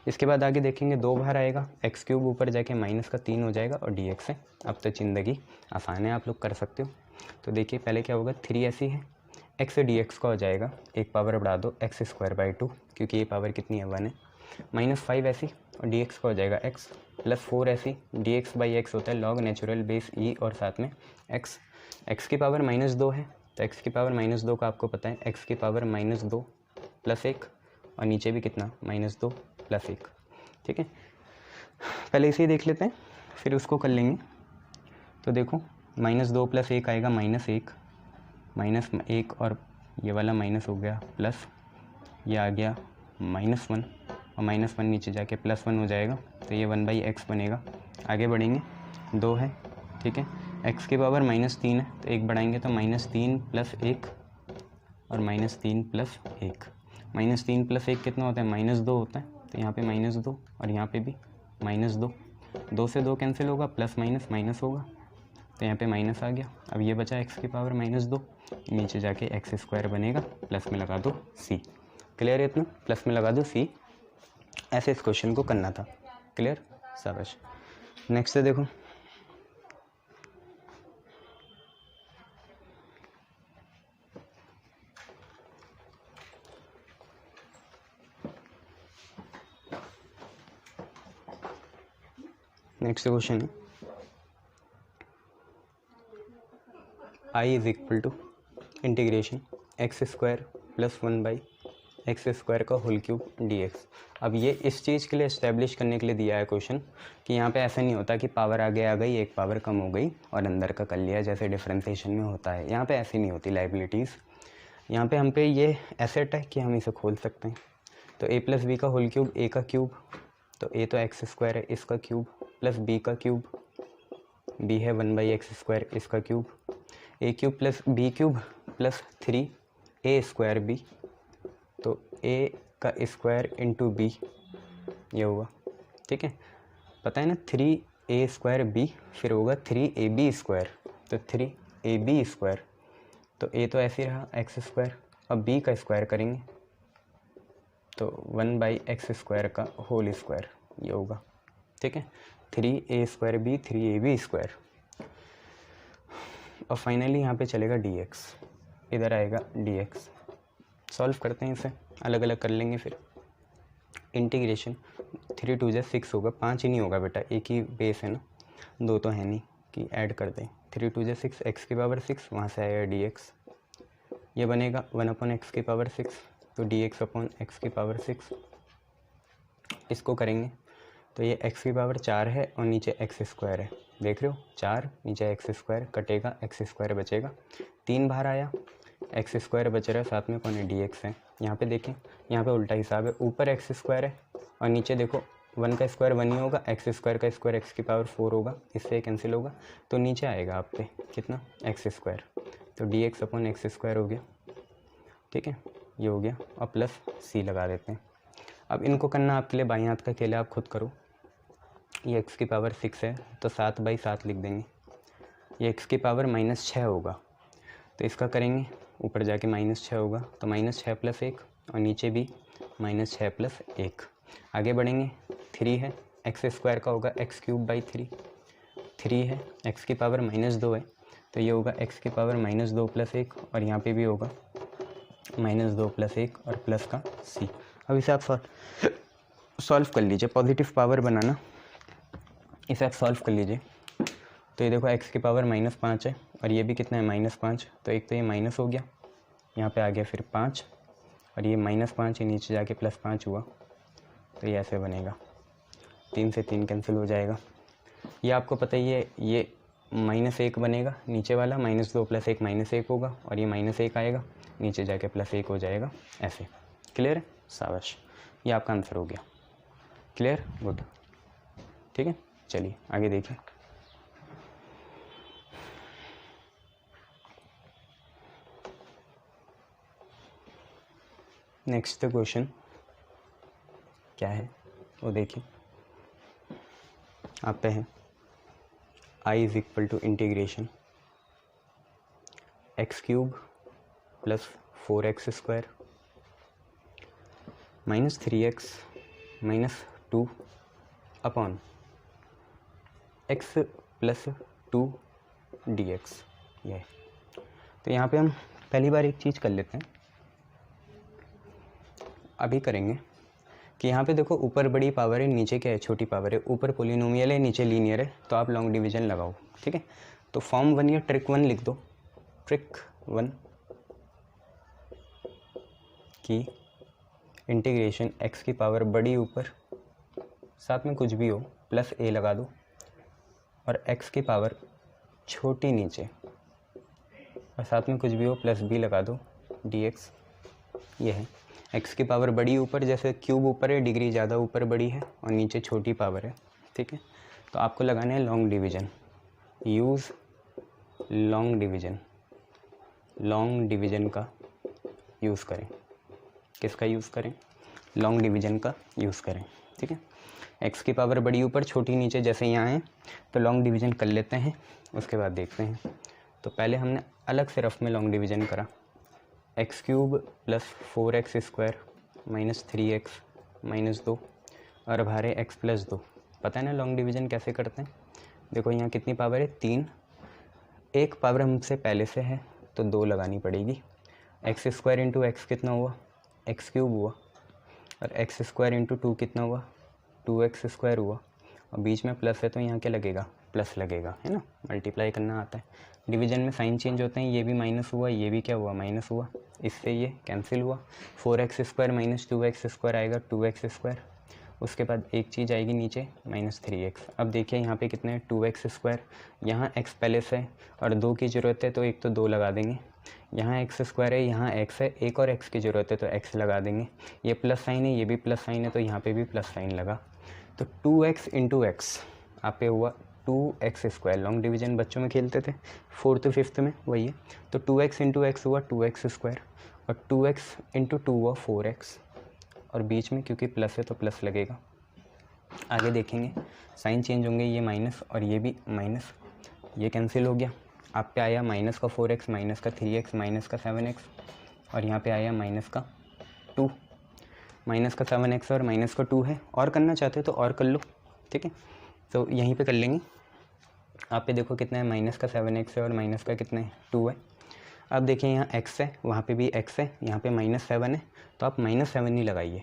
Speaker 1: इसके बाद आगे देखेंगे 2 बाहर आएगा, x³ ऊपर जाके -3 हो जाएगा और dx है। अब तो जिंदगी आसान है, आप लोग कर सकते हो। तो देखिए पहले क्या होगा, 3 ऐसी है, x से dx का हो जाएगा, एक पावर बढ़ा दो x²/2, क्योंकि ये पावर कितनी है 1 है, -5 ऐसी और dx का हो जाएगा x, प्लस 4ac dx/x होता है लॉग नेचुरल बेस ई और साथ में x की पावर -2 है तो x की पावर -2 का आपको पता है x की पावर -2 + 1 और नीचे भी कितना -2 + 1। ठीक है, पहले इसे ही देख लेते हैं फिर उसको कर लेंगे। तो देखो -2 + 1 आएगा -1 और ये वाला माइनस हो गया प्लस, ये आ गया -1 और -1 नीचे जाके +1 हो जाएगा तो ये 1/x बनेगा। आगे बढ़ेंगे 2 है, ठीक है, x की पावर -3 है तो 1 बढ़ाएंगे तो -3 + 1 और -3 + 1। -3 + 1 कितना होता है -2 होता है तो यहाँ पे -2 और यहाँ पे भी -2, 2 से 2 कैंसिल होगा, प्लस माइनस होगा तो यहाँ पे माइनस आ गया। अब ये बचा x की पावर -2, नीचे जाके x² बनेगा, प्लस में लगा दो c। क्लियर है इतना, प्लस में लगा दो c। ऐसे इस क्वेश्चन को करना था। क्लियर, शाबाश। नेक्स्ट है देखो नेक्स्ट क्वेश्चन है I = इंटीग्रेशन x² + 1/x² का होल क्यूब dx। अब ये इस चीज़ के लिए इस्टेब्लिश करने के लिए दिया है क्वेश्चन कि यहाँ पे ऐसा नहीं होता कि पावर आगे आ गई एक पावर कम हो गई और अंदर का कर लिया जैसे डिफरेंशिएशन में होता है। यहाँ पे ऐसी नहीं होती लाइबिलिटीज़। यहाँ पे हम पे ये एसेट है कि हम इसे खोल सकते हैं। तो a + b का होल क्यूब a का क्यूब, तो a तो x² है इसका क्यूब प्लस b का क्यूब, b है 1/x² इसका cube, a³ + b³ + 3a² b, तो a का स्क्वायर इंटू b ये होगा। ठीक है, पता है ना 3a² b फिर होगा 3ab², तो 3ab², तो a तो ऐसे रहा x², अब b का स्क्वायर करेंगे तो 1/x² का होल स्क्वायर ये होगा। ठीक है, 3a² b 3ab², और फाइनली यहाँ पे चलेगा dx, इधर आएगा dx। सॉल्व करते हैं इसे, अलग अलग कर लेंगे फिर। इंटीग्रेशन 3 × 2 = 6 होगा, 5 ही नहीं होगा बेटा, एक ही बेस है ना, 2 तो है नहीं कि ऐड कर दें। 3 × 2 = 6, x की पावर 6, वहाँ से आएगा dx, ये बनेगा 1/x की पावर 6, तो dx/x की पावर 6। इसको करेंगे तो ये x की पावर 4 है और नीचे x² है, देख रहे हो 4 नीचे x² कटेगा, x² बचेगा, 3 बाहर आया, x² बच रहा है, साथ में कौन है dx है। यहाँ पे देखें, यहाँ पे उल्टा हिसाब है, ऊपर x² है और नीचे देखो 1 का स्क्वायर 1 ही होगा, x² का स्क्वायर x की पावर 4 होगा, इससे कैंसिल होगा तो नीचे आएगा आप पे कितना x², तो dx/x² हो गया। ठीक है, ये हो गया और प्लस c लगा देते हैं। अब इनको करना आपके लिए बाईं हाथ का खेल है, आप खुद करो। ये x की पावर 6 है तो 7/7 लिख देंगे, ये x की पावर -6 होगा तो इसका करेंगे, ऊपर जाके -6 होगा तो -6 + 1 और नीचे भी -6 + 1। आगे बढ़ेंगे, 3 है, x² का होगा x³/3, 3 है, x की पावर -2 है तो ये होगा x की पावर -2 + 1 और यहाँ पे भी होगा -2 + 1 और प्लस का c। अब इसे आप सॉल्व कर लीजिए, पॉजिटिव पावर बनाना, इसे आप सॉल्व कर लीजिए। तो ये देखो x की पावर -5 है और ये भी कितना है -5, तो एक तो ये माइनस हो गया, यहाँ पे आ गया फिर 5 और ये -5 नीचे जाके +5 हुआ तो ये ऐसे बनेगा, 3 से 3 कैंसिल हो जाएगा। ये आपको पता ही है, ये -1 बनेगा, नीचे वाला -2 + 1 -1 होगा और ये -1 आएगा, नीचे जाके +1 हो जाएगा ऐसे। क्लियर है, शाबाश, ये आपका आंसर हो गया। Clear, good. ठीक है, चलिए आगे देखिए। नेक्स्ट क्वेश्चन क्या है वो देखिए, आप पे है I = integration x³ + 4x² -3x - 2 upon x + 2 dx। ये तो यहाँ पे हम पहली बार एक चीज़ कर लेते हैं, अभी करेंगे कि यहाँ पे देखो ऊपर बड़ी पावर है, नीचे क्या है, छोटी पावर है, ऊपर पोलिनोमियल है, नीचे लीनियर है, तो आप लॉन्ग डिवीजन लगाओ। ठीक है, तो फॉर्म 1 या ट्रिक 1 लिख दो। ट्रिक 1 कि इंटीग्रेशन x की पावर बड़ी ऊपर, साथ में कुछ भी हो, प्लस a लगा दो, और x की पावर छोटी नीचे, और साथ में कुछ भी हो, प्लस b लगा दो, dx। ये है x की पावर बड़ी ऊपर, जैसे क्यूब ऊपर है, डिग्री ज़्यादा ऊपर बड़ी है, और नीचे छोटी पावर है। ठीक है, तो आपको लगाना है long division. Use long division, long division का यूज़ करें। किसका यूज़ करें? लॉन्ग डिवीजन का यूज़ करें। ठीक है, x की पावर बड़ी ऊपर छोटी नीचे जैसे यहाँ है, तो लॉन्ग डिवीजन कर लेते हैं, उसके बाद देखते हैं। तो पहले हमने अलग से रफ में लॉन्ग डिवीजन करा, x cube plus 4x square minus 3x minus 2 और भारे x प्लस 2। पता है ना लॉन्ग डिवीजन कैसे करते हैं? देखो यहाँ कितनी पावर है, 3, एक पावर हमसे पहले से है तो 2 लगानी पड़ेगी। एक्स स्क्वायर इंटू एक्स कितना हुआ, एक्स क्यूब हुआ, और एक्स स्क्वायर इंटू 2 कितना हुआ, 2x स्क्वायर हुआ, और बीच में प्लस है तो यहाँ क्या लगेगा, प्लस लगेगा, है ना, मल्टीप्लाई करना आता है। डिवीजन में साइन चेंज होते हैं, ये भी माइनस हुआ, ये भी क्या हुआ, माइनस हुआ, इससे ये कैंसिल हुआ। 4x square minus 2x square आएगा 2x स्क्वायर, उसके बाद एक चीज़ आएगी नीचे माइनस 3x। अब देखिए यहाँ पे कितने हैं, 2x स्क्वायर, यहाँ x पहले से है और 2 की ज़रूरत है तो एक तो 2 लगा देंगे, यहाँ x स्क्वायर है, यहाँ x है, एक और x की ज़रूरत है तो x लगा देंगे, ये प्लस साइन है, ये भी प्लस साइन है तो यहाँ पे भी प्लस साइन लगा, तो 2x इंटू एक्स आप पे हुआ 2x स्क्वायर। लॉन्ग डिवीजन बच्चों में खेलते थे 4th 5th में, वही है, तो 2x इंटू एक्स हुआ 2x स्क्वायर, और 2x इंटू 2 हुआ 4x, और बीच में क्योंकि प्लस है तो प्लस लगेगा। आगे देखेंगे साइन चेंज होंगे, ये माइनस और ये भी माइनस, ये कैंसिल हो गया। आप पे आया माइनस का 4x, माइनस का 3x, माइनस का 7x, और यहाँ पे आया माइनस का 2, माइनस का 7x और माइनस का 2 है। और करना चाहते हो तो और कर लो, ठीक है, तो यहीं पे कर लेंगे। आप पे देखो कितना है, माइनस का 7x है और माइनस का कितना है, 2 है। अब देखिए यहाँ x है, वहाँ पे भी x है, यहाँ पे -7 है, तो आप -7 नहीं लगाइए,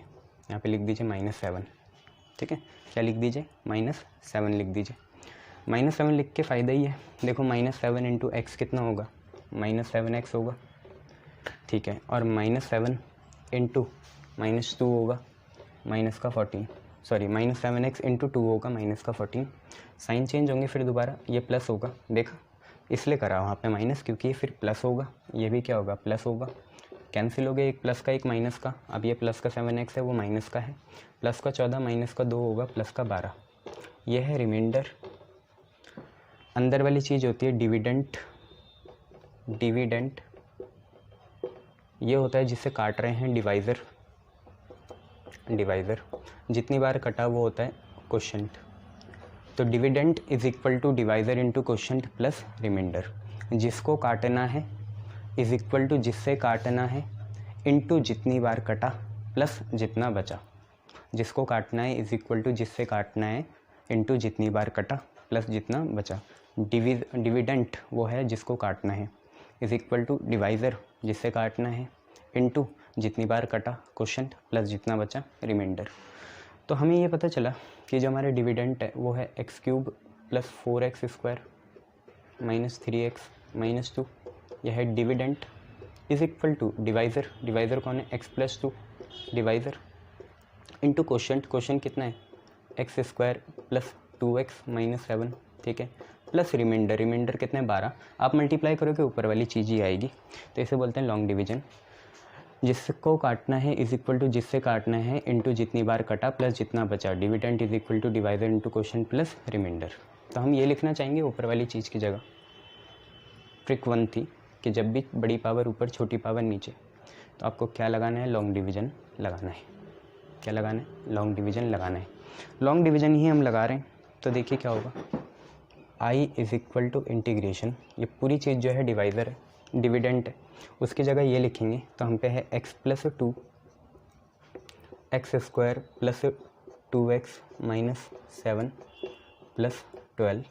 Speaker 1: यहाँ पे लिख दीजिए -7। ठीक है, क्या लिख दीजिए, -7 लिख दीजिए। -7 लिख के फ़ायदा ही है, देखो -7 इंटू एक्स कितना होगा, -7x होगा। ठीक है, और -7 इंटू -2 होगा माइनस का 14, सॉरी -7x इंटू 2 होगा माइनस का 14। साइन चेंज होंगे फिर दोबारा, ये प्लस होगा, देखा इसलिए करा वहाँ पे माइनस, क्योंकि ये फिर प्लस होगा, ये भी क्या होगा, प्लस होगा, कैंसिल हो गया, एक प्लस का एक माइनस का। अब ये प्लस का 7x है, वो माइनस का है, प्लस का 14 माइनस का 2 होगा, प्लस का 12, ये है रिमाइंडर। अंदर वाली चीज़ होती है डिविडेंट। डिविडेंट ये होता है जिससे काट रहे हैं, डिवाइज़र। डिवाइज़र जितनी बार कटा वो होता है क्वोशंट। तो dividend is equal to divisor into quotient plus remainder. जिसको काटना है इज इक्वल टू जिससे काटना है इंटू जितनी बार कटा प्लस जितना बचा। जिसको काटना है इज इक्वल टू जिससे काटना है इंटू जितनी बार कटा प्लस जितना बचा। डिविडेंट वो है जिसको काटना है, इज इक्वल टू डिवाइज़र जिससे काटना है इंटू जितनी बार कटा क्वोशंट प्लस जितना बचा रिमाइंडर। तो हमें ये पता चला कि जो हमारे डिविडेंट है वो है x cube plus 4x square minus 3x minus 2, यह है dividend, is equal to divisor. Divisor कौन है, x plus 2 divisor into quotient. Quotient कितना है, x square plus 2x minus 7, ठीक है, प्लस रिमाइंडर। रिमाइंडर कितना है, 12। आप मल्टीप्लाई करोगे ऊपर वाली चीज़ ही आएगी, तो इसे बोलते हैं लॉन्ग डिवीजन। जिसको काटना है इज इक्वल टू जिससे काटना है इंटू जितनी बार कटा प्लस जितना बचा। Dividend is equal to divisor into quotient plus remainder. तो हम ये लिखना चाहेंगे ऊपर वाली चीज़ की जगह। ट्रिक 1 थी कि जब भी बड़ी पावर ऊपर छोटी पावर नीचे, तो आपको क्या लगाना है, लॉन्ग डिवीजन लगाना है। क्या लगाना है, लॉन्ग डिवीजन लगाना है। लॉन्ग डिवीजन ही हम लगा रहे हैं, तो देखिए क्या होगा, आई इज इक्वल टू इंटीग्रेशन, ये पूरी चीज़ जो है डिवाइज़र है, डिविडेंट है, उसकी जगह ये लिखेंगे तो हम पे है x plus 2 x square plus 2x minus 7 plus 12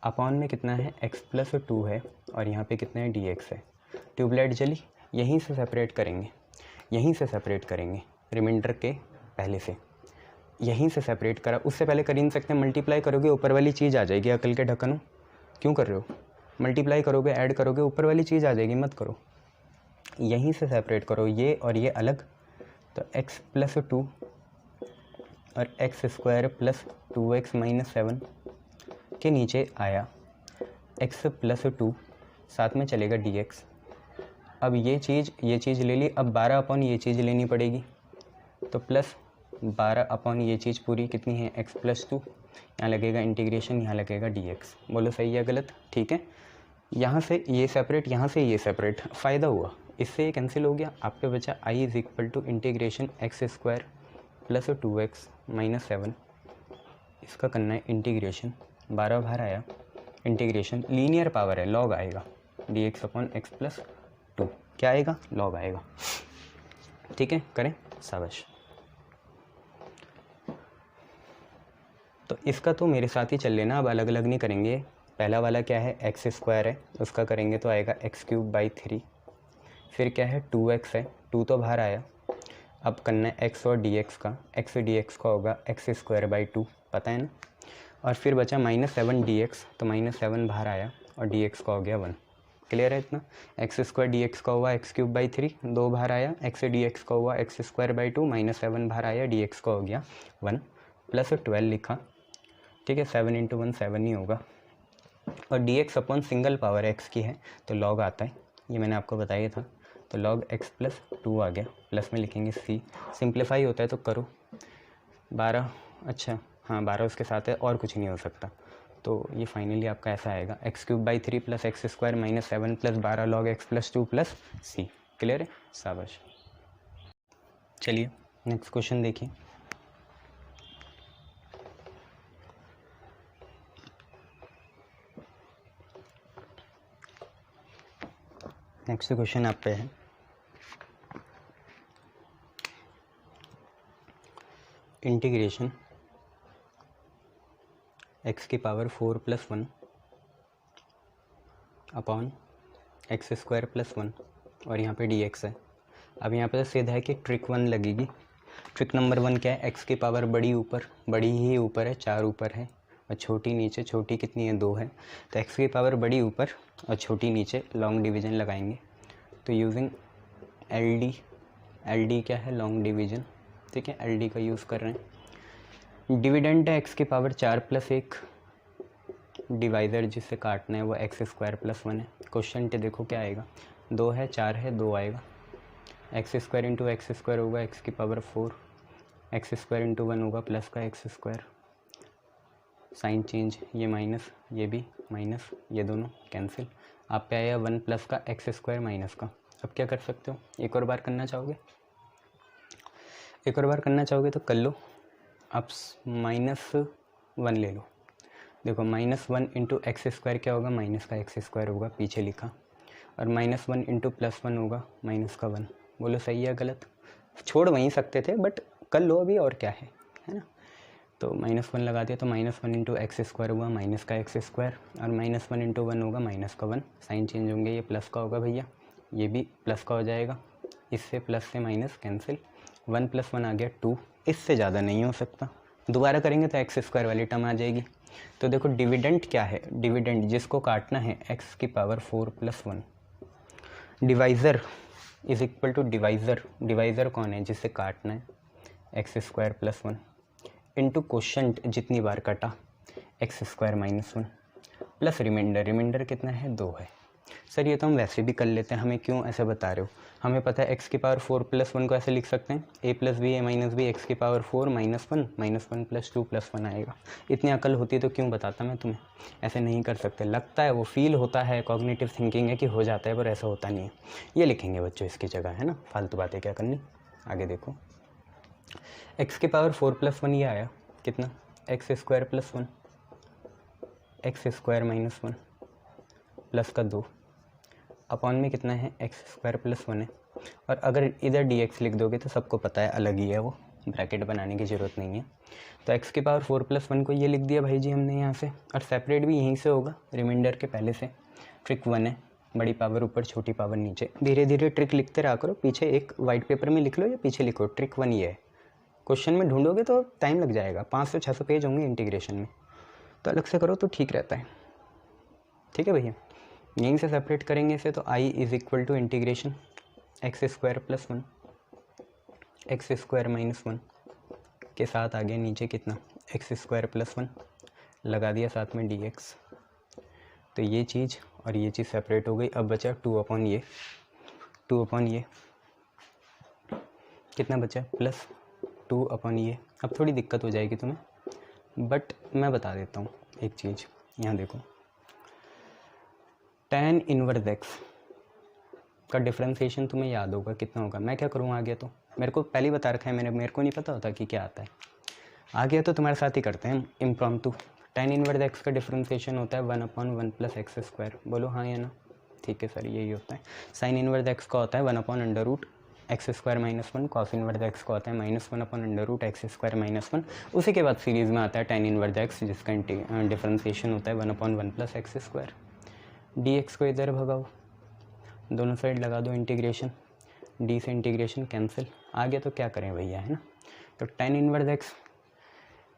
Speaker 1: upon में कितना है, x प्लस 2 है और यहाँ पे कितना है, dx है। ट्यूबलाइट जली, यहीं से सेपरेट करेंगे, यहीं से सेपरेट करेंगे रिमाइंडर के पहले से, यहीं से सेपरेट करा, उससे पहले कर ही नहीं सकते। मल्टीप्लाई करोगे ऊपर वाली चीज़ आ जाएगी, अकल के ढक्कन क्यों कर रहे हो, मल्टीप्लाई करोगे ऐड करोगे ऊपर वाली चीज़ आ जाएगी, मत करो, यहीं से सेपरेट करो, ये और ये अलग। तो x + 2 और x² + 2x - 7 के नीचे आया x + 2, साथ में चलेगा dx। अब ये चीज़ ले ली, अब 12 ये चीज़ लेनी पड़ेगी, तो प्लस 12 ये चीज़ पूरी कितनी है x + 2, यहाँ लगेगा इंटीग्रेशन, यहाँ लगेगा dx। बोलो सही या गलत, ठीक है। यहाँ से ये सेपरेट, यहाँ से ये सेपरेट, फ़ायदा हुआ, इससे ये कैंसिल हो गया, आप पे बचा I = x² + 2x - 7, इसका करना है इंटीग्रेशन, 12 बाहर आया, इंटीग्रेशन लीनियर पावर है, लॉग आएगा dx/x + 2, क्या आएगा, लॉग आएगा, ठीक है। करें, शाबाश। तो इसका तो मेरे साथ ही चल लेना, अब अलग अलग नहीं करेंगे। पहला वाला क्या है, x² है, उसका करेंगे तो आएगा x³/3, फिर क्या है 2x है, 2 तो बाहर आया, अब करना है x और dx का, x dx का होगा x²/2, पता है ना, और फिर बचा -7 dx, तो -7 बाहर आया और dx का हो गया 1, क्लियर है इतना। x² dx का हुआ x³/3, 2 बाहर आया, x dx का हुआ x²/2, -7 बाहर आया, dx का हो गया 1, प्लस 12 लिखा, ठीक है, 7 × 1 7 ही होगा, और dx/ सिंगल पावर x की है तो लॉग आता है, ये मैंने आपको बताया था, तो log x + 2 आ गया, प्लस में लिखेंगे c, सिंप्लीफाई होता है तो करो, 12, अच्छा हाँ 12 उसके साथ है, और कुछ नहीं हो सकता, तो ये फाइनली आपका ऐसा आएगा x³/3 + x² - 7 + 12 log x + 2 + c, clear है, शाबाश। चलिए नेक्स्ट क्वेश्चन देखिए। नेक्स्ट क्वेश्चन आप पे है, इंटीग्रेशन x⁴ + 1 अपॉन x² + 1, और यहाँ पे dx है। अब यहाँ पे सीधा है कि ट्रिक 1 लगेगी। ट्रिक नंबर 1 क्या है, x⁴ बड़ी ऊपर, बड़ी ही ऊपर है, 4 ऊपर है, और छोटी नीचे, छोटी कितनी है 2 है, तो x⁴ बड़ी ऊपर और छोटी नीचे, लॉन्ग डिवीज़न लगाएंगे, तो यूजिंग LD क्या है, लॉन्ग डिवीज़न, ठीक है, LD का यूज़ कर रहे हैं। डिविडेंड है x⁴ 4 + 1, डिवाइज़र जिससे काटना है वो x² + 1 है। क्वेश्चन पे देखो क्या आएगा, 2 है 4 है 2 आएगा, x² × x² होगा x⁴, x² × 1 होगा प्लस का x², साइन चेंज, ये माइनस, ये भी माइनस, ये दोनों कैंसिल, आप पे आया 1 प्लस का x² माइनस का। अब क्या कर सकते हो, एक और बार करना चाहोगे, एक और बार करना चाहोगे तो कर लो, आप -1 ले लो, देखो -1 × x² क्या होगा, माइनस का x² होगा, पीछे लिखा, और -1 × +1 होगा माइनस का 1, बोलो सही है गलत, छोड़ वहीं सकते थे बट कर लो अभी, और क्या है ना। तो -1 लगा दिया, तो -1 × x² हुआ माइनस का x², और -1 × 1 होगा माइनस का 1, साइन चेंज होंगे, ये प्लस का होगा भैया, ये भी प्लस का हो जाएगा, इससे प्लस से माइनस कैंसिल, 1 + 1 आ गया 2, इससे ज़्यादा नहीं हो सकता, दोबारा करेंगे तो x² वाली टर्म आ जाएगी। तो देखो डिविडेंड क्या है, डिविडेंड जिसको काटना है x⁴ + 1, divisor is equal to divisor, divisor कौन है जिससे काटना है x² + 1, इंटू क्वोशंट जितनी बार कटा x² - 1 प्लस रिमाइंडर, रिमाइंडर कितना है 2 है। सर ये तो हम वैसे भी कर लेते हैं, हमें क्यों ऐसे बता रहे हो, हमें पता है x⁴ + 1 को ऐसे लिख सकते हैं a + b a - b x⁴ - 1 -1 + 2 + 1 आएगा। इतनी अकल होती तो क्यों बताता मैं तुम्हें, ऐसे नहीं कर सकते, लगता है वो फील होता है, कॉग्निटिव थिंकिंग है कि हो जाता है, पर ऐसा होता नहीं है। ये लिखेंगे बच्चों इसकी जगह, है ना, फालतू बातें क्या करनी। आगे देखो x⁴ + 1 ये आया कितना, x² + 1, x² - 1 प्लस का 2, अपॉन में कितना है x² + 1 है, और अगर इधर dx लिख दोगे तो सबको पता है अलग ही है वो, ब्रैकेट बनाने की ज़रूरत नहीं है। तो x⁴ + 1 को ये लिख दिया भाई जी हमने यहाँ से, और सेपरेट भी यहीं से होगा रिमाइंडर के पहले से। ट्रिक 1 है, बड़ी पावर ऊपर छोटी पावर नीचे, धीरे धीरे ट्रिक लिखते रहा करो, पीछे एक वाइट पेपर में लिख लो या पीछे लिखो, ट्रिक 1 ये है, क्वेश्चन में ढूंढोगे तो टाइम लग जाएगा, 500-600 पेज होंगे इंटीग्रेशन में, तो अलग से करो तो ठीक रहता है। ठीक है भैया, यहीं से सेपरेट करेंगे इसे, तो I is equal to integration X square plus 1 X square minus 1 के साथ आ गया नीचे कितना एक्स स्क्वायर प्लस 1 लगा दिया साथ में डी एक्स। तो ये चीज़ और ये चीज़ सेपरेट हो गई। अब बचा 2/ये कितना बचा प्लस 2/ये। अब थोड़ी दिक्कत हो जाएगी तुम्हें, बट मैं बता देता हूँ एक चीज़। यहाँ देखो, tan इनवर्स एक्स का डिफ्रेंसिएशन तुम्हें याद होगा कितना होगा। मैं क्या करूँ, आ गया तो मेरे को पहले ही बता रखा है, मेरे को नहीं पता होता कि क्या आता है। आ गया तो तुम्हारे साथ ही करते हैं इम्प्रॉम्प्टू। tan इनवर्स एक्स का डिफ्रेंसिएशन होता है 1/1 प्लस एक्स स्क्वायर। बोलो हाँ या ना। ठीक है सर, यही होता है। साइन इनवर्स एक्स का होता है 1/√x square minus 1। Cos inverse x का होता है -1/√x स्क्वायर माइनस 1। उसी के बाद सीरीज़ में आता है tan इनवर्स एक्स, जिसका डिफ्रेंसिएशन होता है 1/1 plus x square. D x को इधर भगाओ, दोनों साइड लगा दो इंटीग्रेशन, डी से इंटीग्रेशन कैंसिल। आ गया तो क्या करें भैया, है ना। तो tan इनवर्स एक्स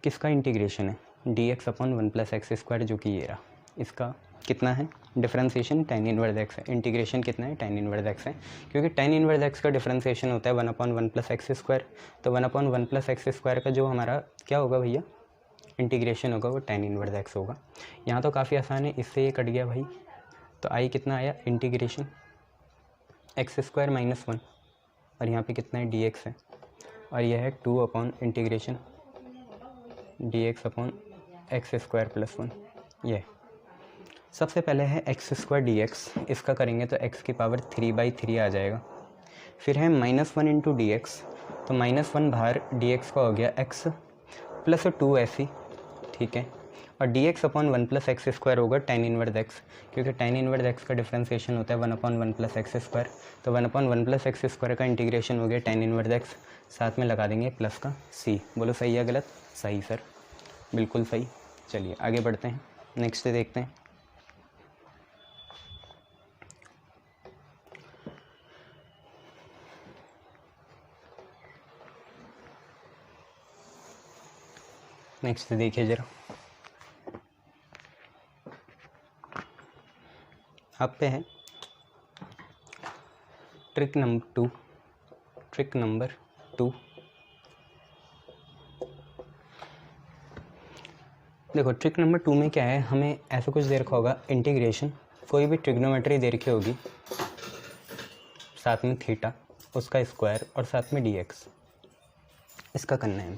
Speaker 1: किसका इंटीग्रेशन है, dx/1 प्लस एक्स स्क्वायर, जो कि ये रहा। इसका कितना है डिफ्रेंसिएशन, tan इनवर्स एक्स है। इंटीग्रेशन कितना है, tan इनवर्स एक्स है, क्योंकि tan इनवर्स एक्स का डिफ्रेंसिएशन होता है 1/1 प्लस एक्स स्क्वायर। तो 1/1 प्लस एक्स स्क्वायर का जो हमारा क्या होगा भैया, इंटीग्रेशन होगा, वो tan इनवर्स एक्स होगा। यहाँ तो काफ़ी आसान है, इससे ये कट गया भाई। तो आई कितना आया, इंटीग्रेशन एक्स स्क्वायर माइनस 1, और यहाँ पे कितना है डी एक्स है, और यह है 2/इंटीग्रेशन dx/x स्क्वायर प्लस 1। ये सबसे पहले है एक्स स्क्वायर डी एक्स, इसका करेंगे तो x की पावर 3/3 आ जाएगा। फिर है -1 इंटू डी एक्स, तो -1 बाहर, डी एक्स का हो गया x प्लस 2 ऐसी, ठीक है। और dx/1 प्लस एक्स स्क्वायर होगा tan इनवर्स x, क्योंकि tan इनवर्स x का डिफ्रेंसिएशन होता है 1/1 प्लस एक्स स्क्वायर। तो 1/1 प्लस एक्स स्क्वायर का इंटीग्रेशन हो गया tan इनवर्स x, साथ में लगा देंगे प्लस का c। बोलो सही है गलत, सही सर, बिल्कुल सही। चलिए आगे बढ़ते हैं, नेक्स्ट देखते हैं। नेक्स्ट देखिए जरा, अब पे है ट्रिक नंबर 2। देखो ट्रिक नंबर 2 में क्या है, हमें ऐसा कुछ दे रखा होगा, इंटीग्रेशन कोई भी ट्रिग्नोमेट्री दे रखी होगी, साथ में थीटा, उसका स्क्वायर, और साथ में dx, इसका करना है,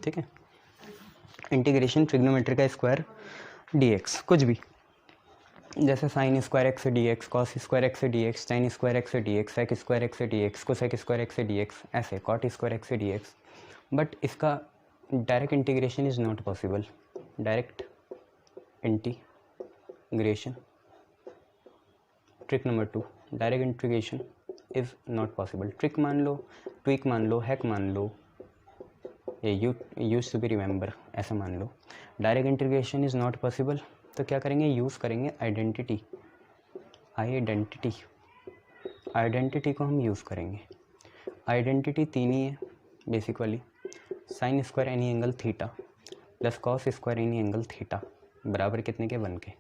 Speaker 1: ठीक है। इंटीग्रेशन ट्रिग्नोमेट्री का स्क्वायर dx, कुछ भी, जैसे sine square x D X, cos square x D X, sine square x D X, sec square x D X, cosec square x D X, ऐसे cot square x D X. But इसका direct integration is not possible. Direct integration, trick number 2, direct integration is not possible. Trick मान लो, tweak मान लो, hack मान लो, ये use to be remember, ऐसा मान लो। Direct integration is not possible, तो क्या करेंगे, यूज़ करेंगे आइडेंटिटी को हम यूज़ करेंगे। आइडेंटिटी 3 ही है बेसिक वाली, sine square any angle theta plus cos square any angle theta बराबर कितने के, 1 के।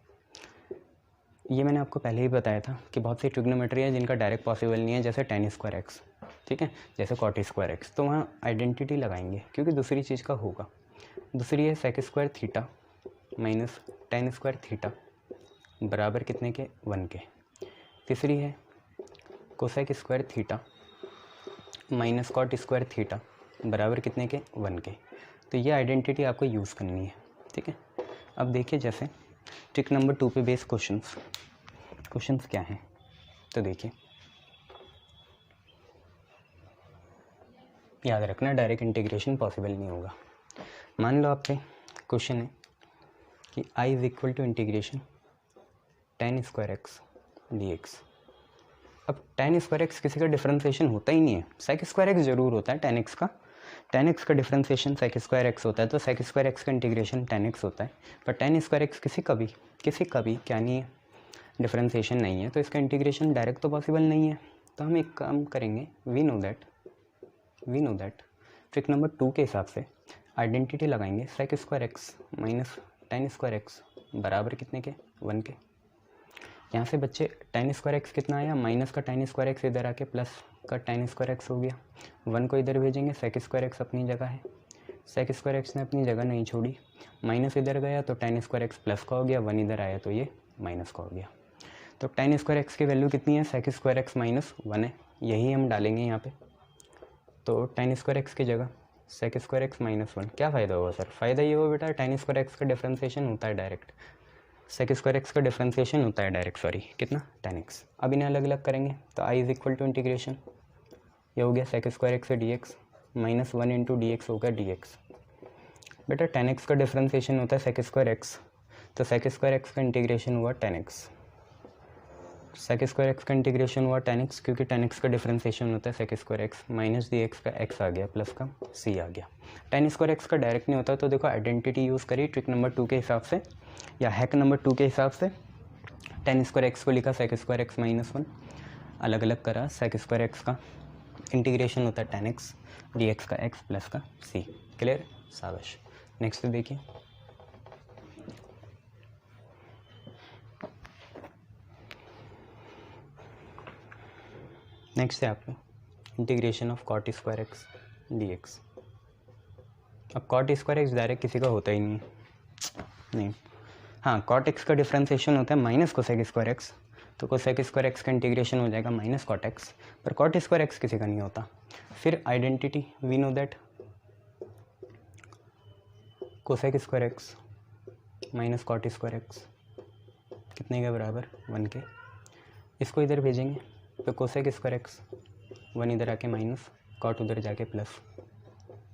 Speaker 1: ये मैंने आपको पहले ही बताया था कि बहुत सी ट्रिग्नोमेट्री है जिनका डायरेक्ट पॉसिबल नहीं है, जैसे tan स्क्वायर एक्स, ठीक है, जैसे कॉट स्क्वायर एक्स, तो वहाँ आइडेंटिटी लगाएंगे क्योंकि दूसरी चीज़ का होगा। दूसरी है sec square theta minus tan square theta बराबर कितने के, 1 के। तीसरी है cosec square theta minus cot square theta बराबर कितने के, 1 के। तो ये आइडेंटिटी आपको यूज़ करनी है, ठीक है। अब देखिए जैसे ट्रिक नंबर 2 पे बेस क्वेश्चंस क्या हैं, तो देखिए याद रखना डायरेक्ट इंटीग्रेशन पॉसिबल नहीं होगा। मान लो आपसे क्वेश्चन है कि i is equal to integration tan square x D x. अब tan स्क्वायर एक्स किसी का डिफ्रेंसिएशन होता ही नहीं है, सेक स्क्वायर एक्स जरूर होता है, tan x का डिफ्रेंसिएशन सेक स्क्वायर एक्स होता है, तो सेक स्क्वायर एक्स का इंटीग्रेशन tan x होता है। पर tan स्क्वायर एक्स किसी का भी क्या नहीं है, डिफ्रेंसिएशन नहीं है, तो इसका इंटीग्रेशन डायरेक्ट तो पॉसिबल नहीं है। तो हम एक काम करेंगे, we know that trick number 2 के हिसाब से आइडेंटिटी लगाएंगे sec square x minus tan square x बराबर कितने के 1 के। यहाँ से बच्चे टेन स्क्वायर एक्स कितना आया, माइनस का टेन स्क्वायर एक्स इधर आके प्लस का टेन स्क्वायर एक्स हो गया। 1 को इधर भेजेंगे, सेक स्क्वायर एक्स अपनी जगह है, सेक स्क्वायर एक्स ने अपनी जगह नहीं छोड़ी, माइनस इधर गया तो टेन स्क्वायर एक्स प्लस का हो गया, 1 इधर आया तो ये माइनस का हो गया। तो टेन स्क्वायर एक्स की वैल्यू कितनी है, सेक स्क्वायर एक्स माइनस 1 है, यही हम डालेंगे यहाँ पे। तो टेन स्क्वायर एक्स की जगह सेक स्क्वायर एक्स माइनस 1। क्या फ़ायदा होगा सर, फ़ायदा ये होगा बेटा टेन स्क्वायर एक्स का डिफ्रेंसिएशन होता है डायरेक्ट, सेक स्क्वायर एक्स का डिफ्रेंसिएशन होता है डायरेक्ट, सॉरी कितना टेन एक्स। अब इन्हें अलग अलग करेंगे तो आई इज इक्वल टू इंटीग्रेशन, ये हो गया सेक स्क्वायर एक्स से D x minus 1 into d x होगा डी एक्स। बेटा टेन एक्स का डिफ्रेंसिएशन होता है सेक स्क्वायर एक्स, तो सेक स्क्वायर एक्स का इंटीग्रेशन हुआ tan x, sec square x का इंटीग्रेशन हुआ टेन एक्स, क्योंकि टेन एक्स का डिफ्रेंसिएशन होता है sec square x minus d x का एक्स आ गया प्लस का सी आ गया। टेन स्क्वायर एक्स का डायरेक्ट नहीं होता, तो देखो आइडेंटिटी यूज़ करी ट्रिक नंबर 2 के हिसाब से या हैक नंबर 2 के हिसाब से। टेन स्क्वायर एक्स को लिखा सेक स्क्वायर एक्स माइनस 1, अलग अलग करा, सेक स्क्वायर एक्स का इंटीग्रेशन होता है टेन एक्स डी एक्स का एक्स प्लस का सी। क्लियर, शाबाश। नेक्स्ट देखिए, नेक्स्ट है आपका integration of cot square x D x. अब कॉट स्क्वायर एक्स डायरेक्ट किसी का होता ही नहीं, हाँ कॉट एक्स का डिफ्रेंसिएशन होता है माइनस कोसेक स्क्वायर एक्स, तो कोसेक स्क्वायर एक्स का इंटीग्रेशन हो जाएगा माइनस कॉट एक्स, पर कॉट स्क्वायर एक्स किसी का नहीं होता। फिर identity we know that cosec square x minus cot square x कितने के बराबर 1 के। इसको इधर भेजेंगे तो कोसेक स्क्वायर एक्स 1 इधर आके माइनस, कॉट उधर जाके प्लस,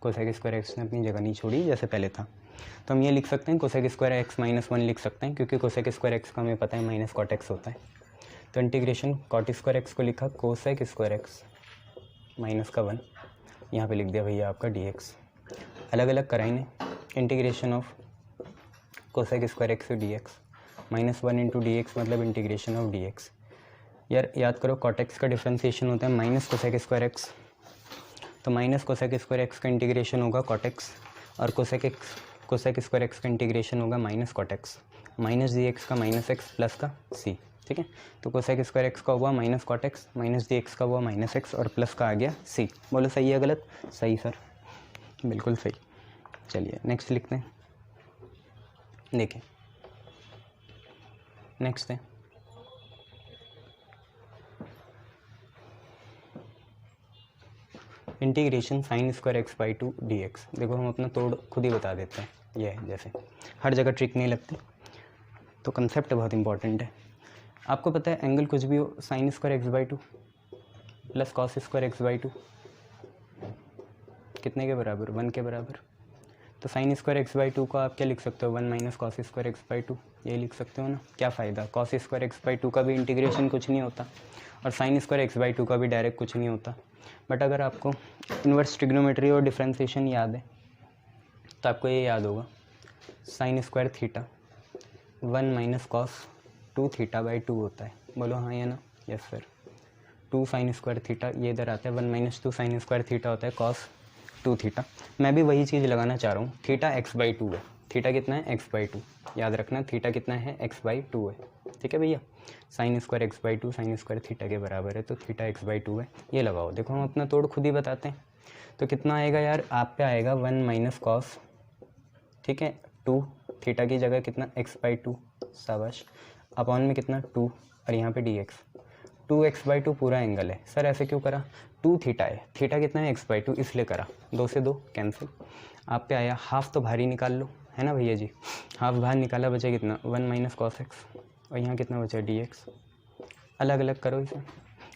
Speaker 1: कोसेक स्क्वायर एक्स ने अपनी जगह नहीं छोड़ी जैसे पहले था, तो हम ये लिख सकते हैं कोसेक स्क्वायर एक्स माइनस 1 लिख सकते हैं, क्योंकि कोसेक स्क्वायर एक्स का हमें पता है माइनस कॉट एक्स होता है। तो इंटीग्रेशन कॉट स्क्वायर एक्स को लिखा कोसेक स्क्वायर एक्स माइनस का 1, यहाँ पे लिख दिया भैया आपका डी एक्स। अलग अलग कराएंगे, integration of cosec square x to d x minus 1 into d x मतलब इंटीग्रेशन ऑफ डी एक्स। यार याद करो कॉट एक्स का डिफ्रेंसिएशन होता है माइनस कोसेक स्क्वायर एक्स, तो माइनस कोसेक स्क्वायर एक्स का इंटीग्रेशन होगा कॉट एक्स, और कोसेक स्क्वायर एक्स का इंटीग्रेशन होगा minus cot x minus d x का माइनस एक्स प्लस का सी। ठीक है, तो कोसेक स्क्वायर एक्स का हुआ minus cot x minus d x का हुआ माइनस एक्स और प्लस का आ गया सी। बोलो सही है गलत? सही सर, बिल्कुल सही। चलिए नेक्स्ट लिखते हैं। देखिए नेक्स्ट है integration sign square x by 2 D x. देखो हम अपना तोड़ खुद ही बता देते हैं, ये है जैसे हर जगह ट्रिक नहीं लगती, तो कंसेप्ट बहुत इंपॉर्टेंट है। आपको पता है एंगल कुछ भी हो, sign square x by 2 plus cos square x by 2 कितने के बराबर? 1 के बराबर। तो साइन स्क्वायर एक्स बाई 2 को आप क्या लिख सकते हो? 1 minus cos square x by 2, ये लिख सकते हो ना। क्या फ़ायदा, कॉस स्क्वायर एक्स बाई 2 का भी इंटीग्रेशन कुछ नहीं होता और साइन स्क्वायर एक्स बाई 2 का भी डायरेक्ट कुछ नहीं होता। बट अगर आपको इन्वर्स ट्रिग्नोमेट्री और डिफ्रेंसिएशन याद है तो आपको ये याद होगा sine square theta 1 minus cos 2 theta by 2 होता है। बोलो हाँ या ना? Yes sir. 2 sine square theta ये इधर आता है, 1 माइनस 2 साइन स्क्वायर थीटा होता है कॉस 2 थीटा। मैं भी वही चीज़ लगाना चाह रहा हूँ, थीटा एक्स बाई 2 है। थीटा कितना है? X by 2। याद रखना थीटा कितना है? एक्स बाई 2 है। ठीक है भैया, sign square x by 2 sine square theta के बराबर है, तो थीटा एक्स बाई 2 है। ये लगाओ, देखो हम अपना तोड़ खुद ही बताते हैं। तो कितना आएगा यार? आप पे आएगा 1 माइनस कॉस, ठीक है 2 थीटा की जगह कितना? एक्स बाई 2, शाबाश, अपॉन में कितना 2 और यहाँ पे डी एक्स। 2 एक्स बाई 2 पूरा एंगल है। सर ऐसे क्यों करा? 2 थीटा है, थीटा कितना है? एक्स बाई 2, इसलिए करा। 2 से 2 कैंसिल, आप पे आया हाफ, तो बाहर ही निकाल लो, है ना भैया जी। हाफ बाहर निकाला, बचा कितना? 1 माइनस कॉस एक्स और यहाँ कितना बचा? D x. अलग अलग करो इसे।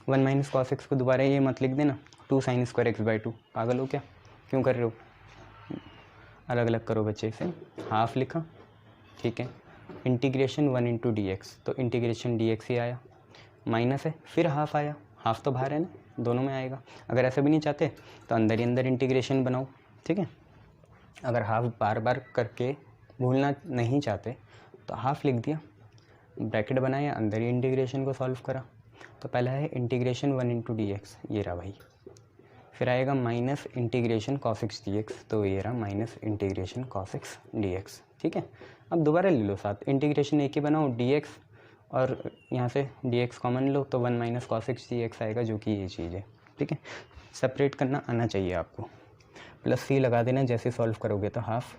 Speaker 1: 1 माइनस कॉस एक्स को दोबारा ये मत लिख देना 2 साइन स्क्वायर एक्स बाई 2। पागल हो क्या? क्यों कर रहे हो? अलग अलग करो बच्चे इसे। हाफ लिखा, ठीक है, इंटीग्रेशन 1 इंटू डी एक्स, तो इंटीग्रेशन डी एक्स ही आया, माइनस है फिर हाफ आया, हाफ तो बाहर है ना, दोनों में आएगा। अगर ऐसा भी नहीं चाहते तो अंदर ही अंदर इंटीग्रेशन बनाओ, ठीक है। अगर हाफ बार बार करके भूलना नहीं चाहते तो हाफ लिख दिया, ब्रैकेट बनाया, अंदर ही इंटीग्रेशन को सॉल्व करा। तो पहला है इंटीग्रेशन 1 इंटू डी एक्स, ये रहा भाई। फिर आएगा minus integration cos x dx, तो ये रहा minus integration cos x dx। ठीक है, अब दोबारा ले लो साथ, इंटीग्रेशन एक ही बनाओ dx और यहाँ से dx कॉमन लो तो 1 माइनस cos x dx आएगा, जो कि ये चीज़ है। ठीक है, सेपरेट करना आना चाहिए आपको। प्लस सी लगा देना जैसे सॉल्व करोगे, तो हाफ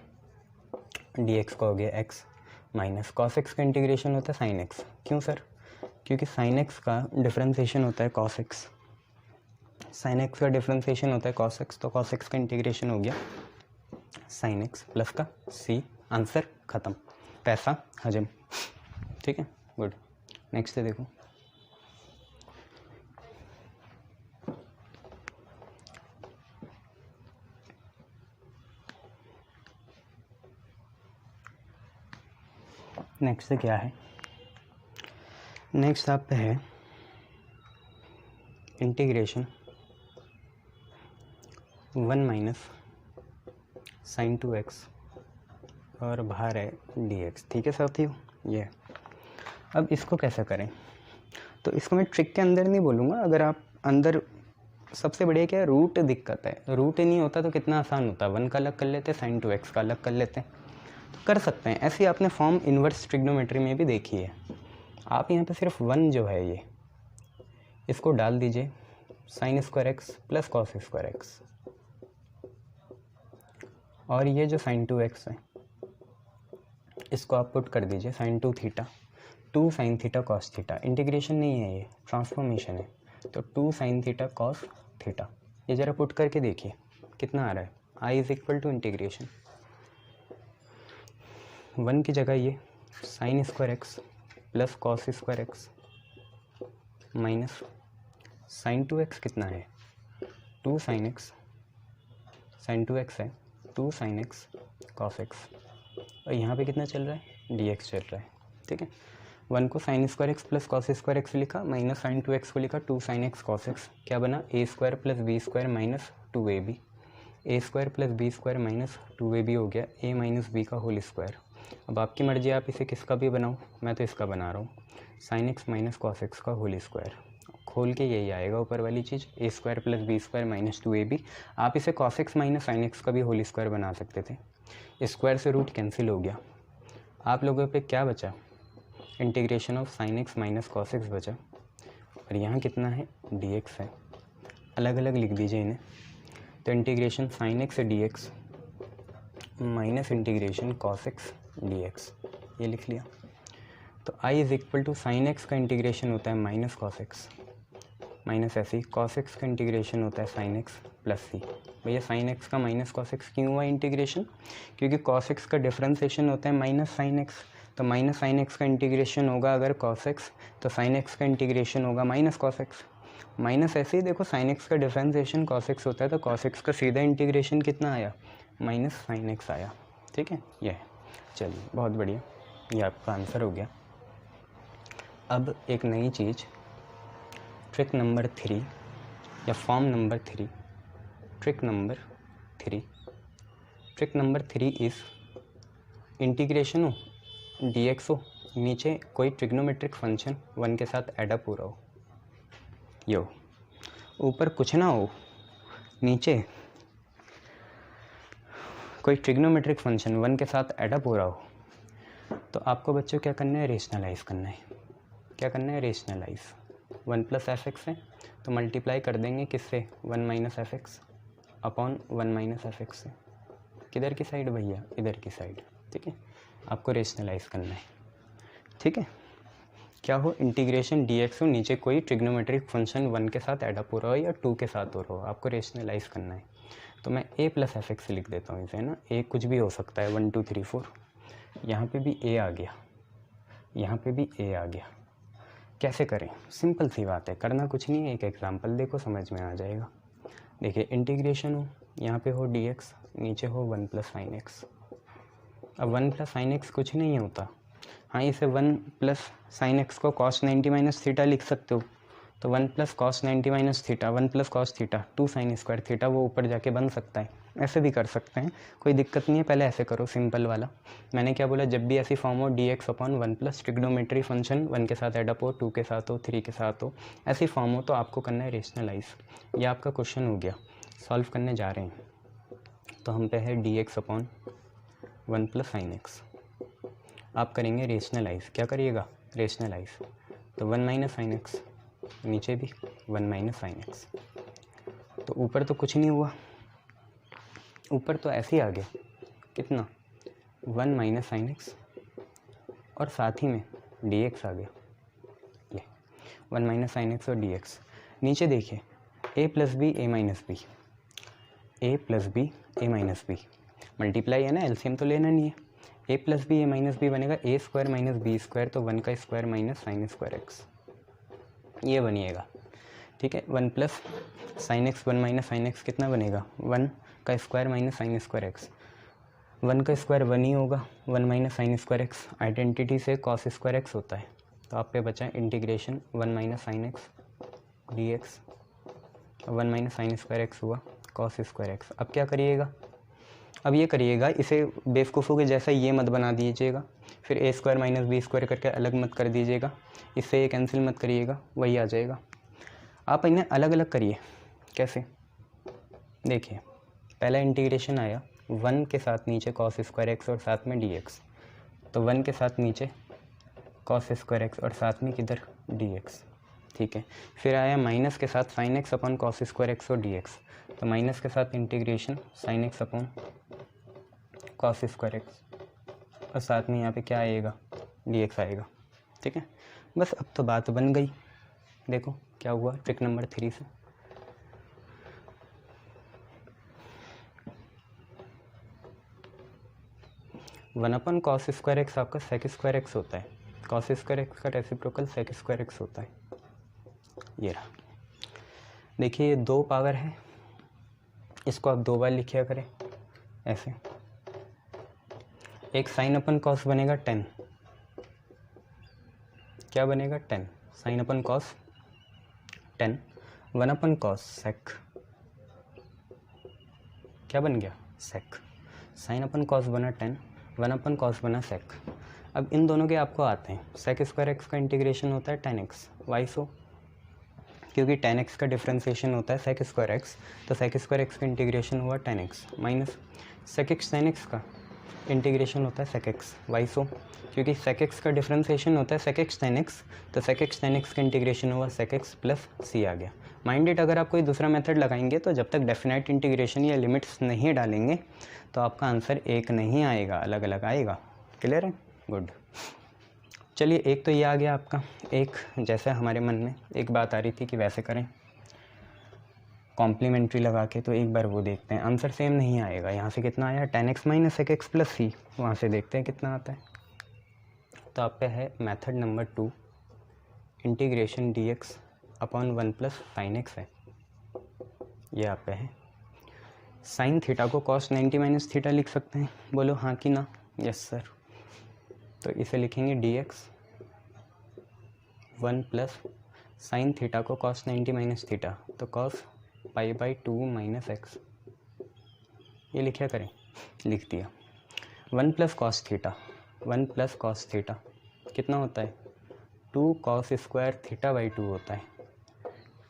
Speaker 1: dx का हो गया x माइनस cos x का इंटीग्रेशन होता है sin x। क्यों सर? क्योंकि sin x का डिफ्रेंसिएशन होता है cos x, sin x का डिफ्रेंसिएशन होता है cos x, तो cos x का इंटीग्रेशन हो गया sin x प्लस का c। आंसर ख़त्म, पैसा हजम। ठीक है, गुड। नेक्स्ट देखो, नेक्स्ट क्या है? नेक्स्ट आप पे है इंटीग्रेशन 1 माइनस साइन 2x और बाहर है dx। ठीक है साथियों, ये अब इसको कैसे करें? तो इसको मैं ट्रिक के अंदर नहीं बोलूँगा, अगर आप अंदर, सबसे बढ़िया क्या है, रूट दिक्कत है। रूट नहीं होता तो कितना आसान होता, 1 का अलग कर लेते, साइन 2x का अलग कर लेते, तो कर सकते हैं। ऐसे आपने फॉर्म इन्वर्स ट्रिग्नोमेट्री में भी देखी है। आप यहाँ पे सिर्फ 1 जो है ये, इसको डाल दीजिए sign square x plus cos square X, और ये जो साइन 2x है इसको आप पुट कर दीजिए साइन 2 थीटा, 2 sine theta cos theta. Integration नहीं है, ये ट्रांसफॉर्मेशन है, तो 2 साइन थीटा कॉस थीटा। ये ज़रा पुट करके देखिए कितना आ रहा है। I is equal to integration 1 की जगह ये sine square x plus cos square x minus sine 2x कितना है, 2 साइन एक्स, साइन 2x है 2 साइन एक्स कॉस एक्स, और यहाँ पे कितना चल रहा है, dx चल रहा है। ठीक है, 1 को sign square x plus cos square x लिखा, माइनस साइन 2x को लिखा 2 साइन एक्स कॉस एक्स। क्या बना, a square plus B square minus 2ab, a square plus B square minus 2ab हो गया a माइनस बी का whole square. अब आपकी मर्जी, आप इसे किसका भी बनाओ, मैं तो इसका बना रहा हूँ, sine X minus cos x का होल स्क्वायर। खोल के यही आएगा ऊपर वाली चीज़, A square plus B square minus 2ab। आप इसे cos x minus sine x का भी होल स्क्वायर बना सकते थे। स्क्वायर से रूट कैंसिल हो गया, आप लोगों पे क्या बचा, integration of sine X minus cos x बचा, और यहाँ कितना है, dx है। अलग अलग लिख दीजिए इन्हें, तो integration sine x dx minus integration cos x dx, ये लिख लिया। तो i is equal to sine x का इंटीग्रेशन होता है माइनस कॉस एक्स माइनस ऐसे ही, कॉस एक्स का इंटीग्रेशन होता है साइन एक्स प्लस सी। भैया साइन एक्स का माइनस कॉस एक्स क्यों हुआ इंटीग्रेशन, क्योंकि कॉस एक्स का डिफरेंशिएशन होता है माइनस साइन एक्स, तो माइनस साइन एक्स का इंटीग्रेशन होगा अगर कॉस एक्स, तो साइन एक्स का इंटीग्रेशन होगा माइनस कॉस एक्स। माइनस ऐसे ही देखो, साइन एक्स का डिफरेंशिएशन कॉस एक्स होता है, तो कॉस एक्स का सीधा इंटीग्रेशन कितना आया, माइनस साइन एक्स आया। ठीक है, यह है। चलिए बहुत बढ़िया, ये आपका आंसर हो गया। अब एक नई चीज़, ट्रिक नंबर 3 या form number 3, trick number 3 is integration हो dx हो, नीचे कोई ट्रिग्नोमेट्रिक फंक्शन 1 के साथ एडअप हो रहा हो, यो ऊपर कुछ ना हो, नीचे कोई ट्रिग्नोमेट्रिक फंक्शन 1 के साथ एडअप हो रहा हो, तो आपको बच्चों क्या करना है, रेशनलाइज करना है। क्या करना है, रेशनलाइज। 1 प्लस एफ एक्स है तो मल्टीप्लाई कर देंगे किससे, 1 minus F x upon 1 minus F x से। किधर की साइड भैया, इधर की साइड। ठीक है, आपको रेशनलाइज करना है। ठीक है, क्या हो, इंटीग्रेशन dx हो, नीचे कोई ट्रिग्नोमेट्रिक फंक्शन 1 के साथ एडअप हो रहा हो या 2 के साथ हो रहा हो, आपको रेशनलाइज करना है। तो मैं a प्लस एफ एक्स लिख देता हूँ इसे ना, a कुछ भी हो सकता है, 1 2 3 4, यहाँ पे भी a आ गया, यहाँ पे भी a आ गया। कैसे करें, सिंपल सी बात है, करना कुछ नहीं है, एक एग्जांपल देखो समझ में आ जाएगा। देखिए इंटीग्रेशन हो, यहाँ पे हो dx, नीचे हो 1 प्लस साइन एक्स। अब 1 प्लस साइन एक्स कुछ नहीं होता, हाँ इसे 1 प्लस साइन एक्स को कॉस 90 माइनस थीटा लिख सकते हो, तो 1 plus cos 90 minus theta, 1 plus cos theta 2 sine square theta, वो ऊपर जाके बन सकता है। ऐसे भी कर सकते हैं, कोई दिक्कत नहीं है। पहले ऐसे करो सिंपल वाला, मैंने क्या बोला, जब भी ऐसी फॉर्म हो dx upon 1 plus trigonometry function 1 के साथ एडअप हो, 2 के साथ हो, 3 के साथ हो, ऐसी फॉर्म हो, तो आपको करना है रेशनलाइज। ये आपका क्वेश्चन हो गया। सॉल्व करने जा रहे हैं तो हम पे है dx अपॉन 1 + sin x। आप करेंगे रेशनलाइज, क्या करिएगा रेशनलाइज, तो 1 - sin x, नीचे भी 1 - sin x। तो ऊपर तो कुछ नहीं हुआ, ऊपर तो ऐसे ही आ गया, कितना 1 - sin x और साथ ही में dx आ गया, ये 1 - sin x और dx। नीचे देखिए a + b a - b, a + b a - b, multiply है ना, एलसीएम तो लेना नहीं है। a + b a - b बनेगा a² - b², तो 1 का स्क्वायर माइनस sin² x, ये बनिएगा, ठीक है। 1 + sin x 1 - sin x कितना बनेगा, 1 का स्क्वायर माइनस sin² x, 1 का स्क्वायर 1 ही होगा, 1 - sin² x, आइडेंटिटी से cos² x होता है। तो आप पे बचा integration 1 - sin x dx, 1 - sin² x हुआ cos² x। अब क्या करिएगा, अब ये करिएगा, इसे बेवकूफ़ों के जैसा ये मत बना दीजिएगा, फिर a² - b² करके अलग मत कर दीजिएगा, इससे ये कैंसिल मत करिएगा, वही आ जाएगा। आप इन्हें अलग अलग करिए, कैसे देखिए, पहला इंटीग्रेशन आया 1 के साथ नीचे cos² x और साथ में dx, तो 1 के साथ नीचे cos² x और साथ में किधर dx, ठीक है। फिर आया माइनस के साथ sin x upon cos² x और dx, तो माइनस के साथ integration sin x upon cos² x और साथ में यहाँ पे क्या आएगा dx आएगा, ठीक है। बस अब तो बात बन गई। देखो क्या हुआ ट्रिक नंबर 3 से, वन अपन cos² x आपका sec² x होता है, cos² x का रेसिप्रोकल sec² x होता है, ये रहा। देखिए ये 2 पावर है, इसको आप 2 बार लिखिया करें ऐसे, एक sin अपन cos बनेगा 10, क्या बनेगा 10, sin अपन cos 10, 1 अपन cos sec, क्या बन गया sec, sin अपन cos बना 10, 1 अपन cos बना sec। अब इन दोनों के आपको आते हैं, sec² x का इंटीग्रेशन होता है tan x, वाई सो, क्योंकि tan x का डिफ्रेंसिएशन होता है sec² x, तो sec² x का इंटीग्रेशन हुआ tan x, minus sec x tan x का इंटीग्रेशन होता है sec x, वाई सो, क्योंकि sec x का डिफ्रेंसिएशन होता है sec x tan x, तो sec x tan x का इंटीग्रेशन हुआ sec x प्लस c आ गया। माइंड इट, अगर आप कोई दूसरा मेथड लगाएंगे तो जब तक डेफिनाइट इंटीग्रेशन या लिमिट्स नहीं डालेंगे तो आपका आंसर एक नहीं आएगा, अलग अलग आएगा। क्लियर है, गुड। चलिए एक तो ये आ गया आपका, एक जैसे हमारे मन में एक बात आ रही थी कि वैसे करें कॉम्प्लीमेंट्री लगा के, तो एक बार वो देखते हैं, आंसर सेम नहीं आएगा। यहाँ से कितना आया tan x - sec x plus c, वहाँ से देखते हैं कितना आता है। तो आप पे है method number 2, integration dx upon 1 + sin x है, ये आप पे है। साइन थीटा को cos 90 - थीटा लिख सकते हैं, बोलो हाँ कि ना, यस सर। तो इसे लिखेंगे dx 1 + साइन थीटा को cos 90 - थीटा, तो cos π/2 - x, ये लिखा करें, लिख दिया। 1 + cos थीटा, 1 + cos थीटा कितना होता है 2 cos² θ/2 होता है,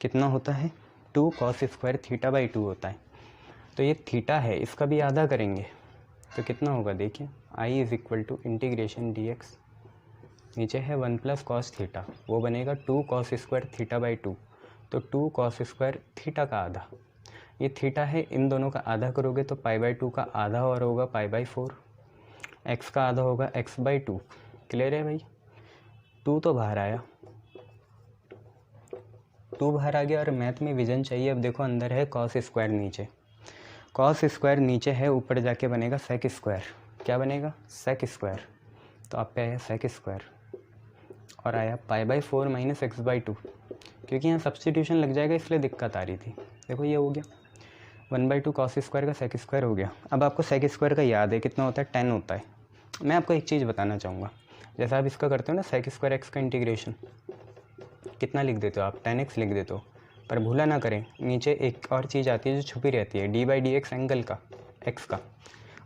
Speaker 1: कितना होता है 2 cos² θ/2 होता है। तो ये थीटा है, इसका भी आधा करेंगे तो कितना होगा देखिए, I = इंटीग्रेशन dx, नीचे है 1 + cos थीटा, वो बनेगा 2 cos² θ/2, तो 2 cos² थीटा का आधा, ये थीटा है, इन दोनों का आधा करोगे तो π/2 का आधा और होगा π/4, x का आधा होगा x/2। क्लियर है भाई, 2 तो बाहर आया, 2 बाहर आ गया, और मैथ में विजन चाहिए। अब देखो अंदर है cos², नीचे cos² नीचे है, ऊपर जाके बनेगा sec², क्या बनेगा sec², तो आप पे आया sec², और आया π/4 - x/2, क्योंकि यहाँ सब्स्टिट्यूशन लग जाएगा इसलिए दिक्कत आ रही थी। देखो ये हो गया 1/2 cos² का sec² हो गया। अब आपको sec² का याद है कितना होता है 10 होता है। मैं आपको एक चीज़ बताना चाहूँगा, जैसा आप इसका करते हो ना sec² x का इंटीग्रेशन, कितना लिख देते हो आप, tan x लिख देते हो, पर भूला ना करें नीचे एक और चीज़ आती है जो छुपी रहती है, d/dx एंगल का, x का,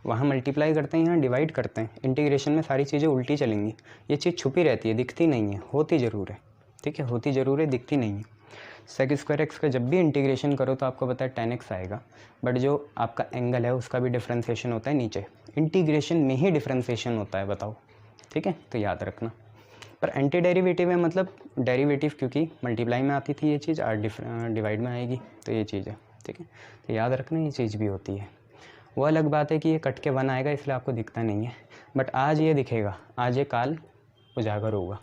Speaker 1: वहाँ मल्टीप्लाई करते हैं, यहाँ डिवाइड करते हैं। इंटीग्रेशन में सारी चीज़ें उल्टी चलेंगी, ये चीज़ छुपी रहती है, दिखती नहीं है, होती ज़रूर है, ठीक है, होती ज़रूर है, दिखती नहीं है। सेक स्क्वायर एक्स का जब भी इंटीग्रेशन करो तो आपको पता है tan x आएगा, बट जो आपका एंगल है उसका भी डिफ्रेंसिएशन होता है नीचे, इंटीग्रेशन में ही डिफ्रेंसिएशन होता है, बताओ, ठीक है, तो याद रखना। पर एंटी डेरिवेटिव है, मतलब डेरिवेटिव क्योंकि मल्टीप्लाई में आती थी ये चीज़, और डिवाइड में आएगी, तो ये चीज़ है, ठीक है, तो याद रखना ये चीज़ भी होती है। वो अलग बात है कि ये कट के 1 आएगा इसलिए आपको दिखता नहीं है, बट आज ये दिखेगा, आज ये काल उजागर होगा।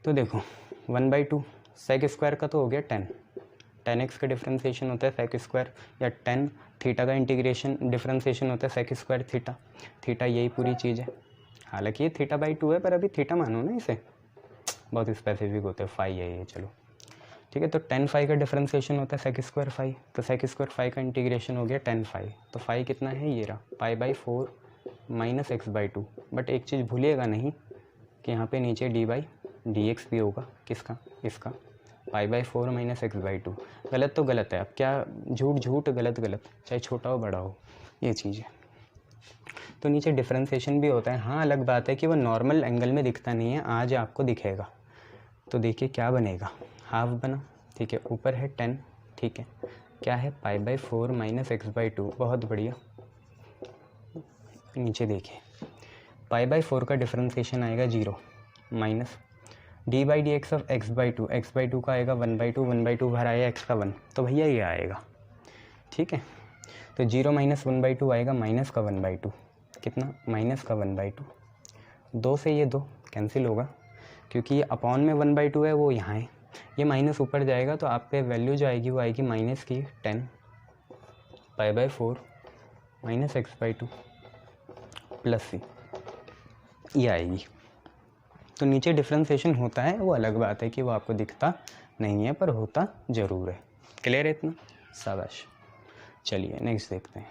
Speaker 1: तो देखो 1/2 सेक स्क्वायर का तो हो गया 10 x का डिफ्रेंसिएशन होता है सेक स्क्वायर, या 10 थीटा का इंटीग्रेशन डिफ्रेंसिएशन होता है सेक स्क्वायर थीटा यही पूरी चीज़ है। हालांकि ये θ/2 है, पर अभी थीटा मानो ना इसे, बहुत स्पेसिफिक होते हैं, फाई है ये, चलो ठीक है। तो 10 फाई का डिफ्रेंसिएशन होता है सेक स्क्वायर फाई, तो सेक स्क्वायर फाई का इंटीग्रेशन हो गया 10 फाई, तो फाई कितना है, ये रहा π/4 - x/2। बट एक चीज़ भूलिएगा नहीं कि यहाँ पे नीचे d/dx भी होगा, किसका, इसका, π/4 - x/2। गलत तो गलत है, अब क्या, झूठ गलत, चाहे छोटा हो बड़ा हो, ये चीज़ है। तो नीचे डिफ्रेंसिएशन भी होता है। हाँ, अलग बात है कि वो नॉर्मल एंगल में दिखता नहीं है, आज आपको दिखेगा। तो देखिए क्या बनेगा, हाफ बना, ठीक है, ऊपर है 10, ठीक है, क्या है π/4 - x/2, बहुत बढ़िया। नीचे देखिए π/4 का डिफ्रेंसिएशन आएगा 0 माइनस d/dx ऑफ x/2 का आएगा 1/2, 1/2 भर आया x का 1, तो भैया ये आएगा, ठीक है। तो 0 - 1/2 आएगा माइनस का 1/2, कितना, माइनस का 1/2। 2 से ये 2 कैंसिल होगा, क्योंकि ये अपॉन में 1/2 है, वो यहाँ है, ये माइनस ऊपर जाएगा, तो आप पे वैल्यू जो आएगी वो आएगी माइनस की 10 π/4 - x/2 प्लस c, ये आएगी। तो नीचे डिफ्रेंसिएशन होता है, वो अलग बात है कि वो आपको दिखता नहीं है, पर होता ज़रूर है। क्लियर है इतना, शाबाश। चलिए नेक्स्ट देखते हैं।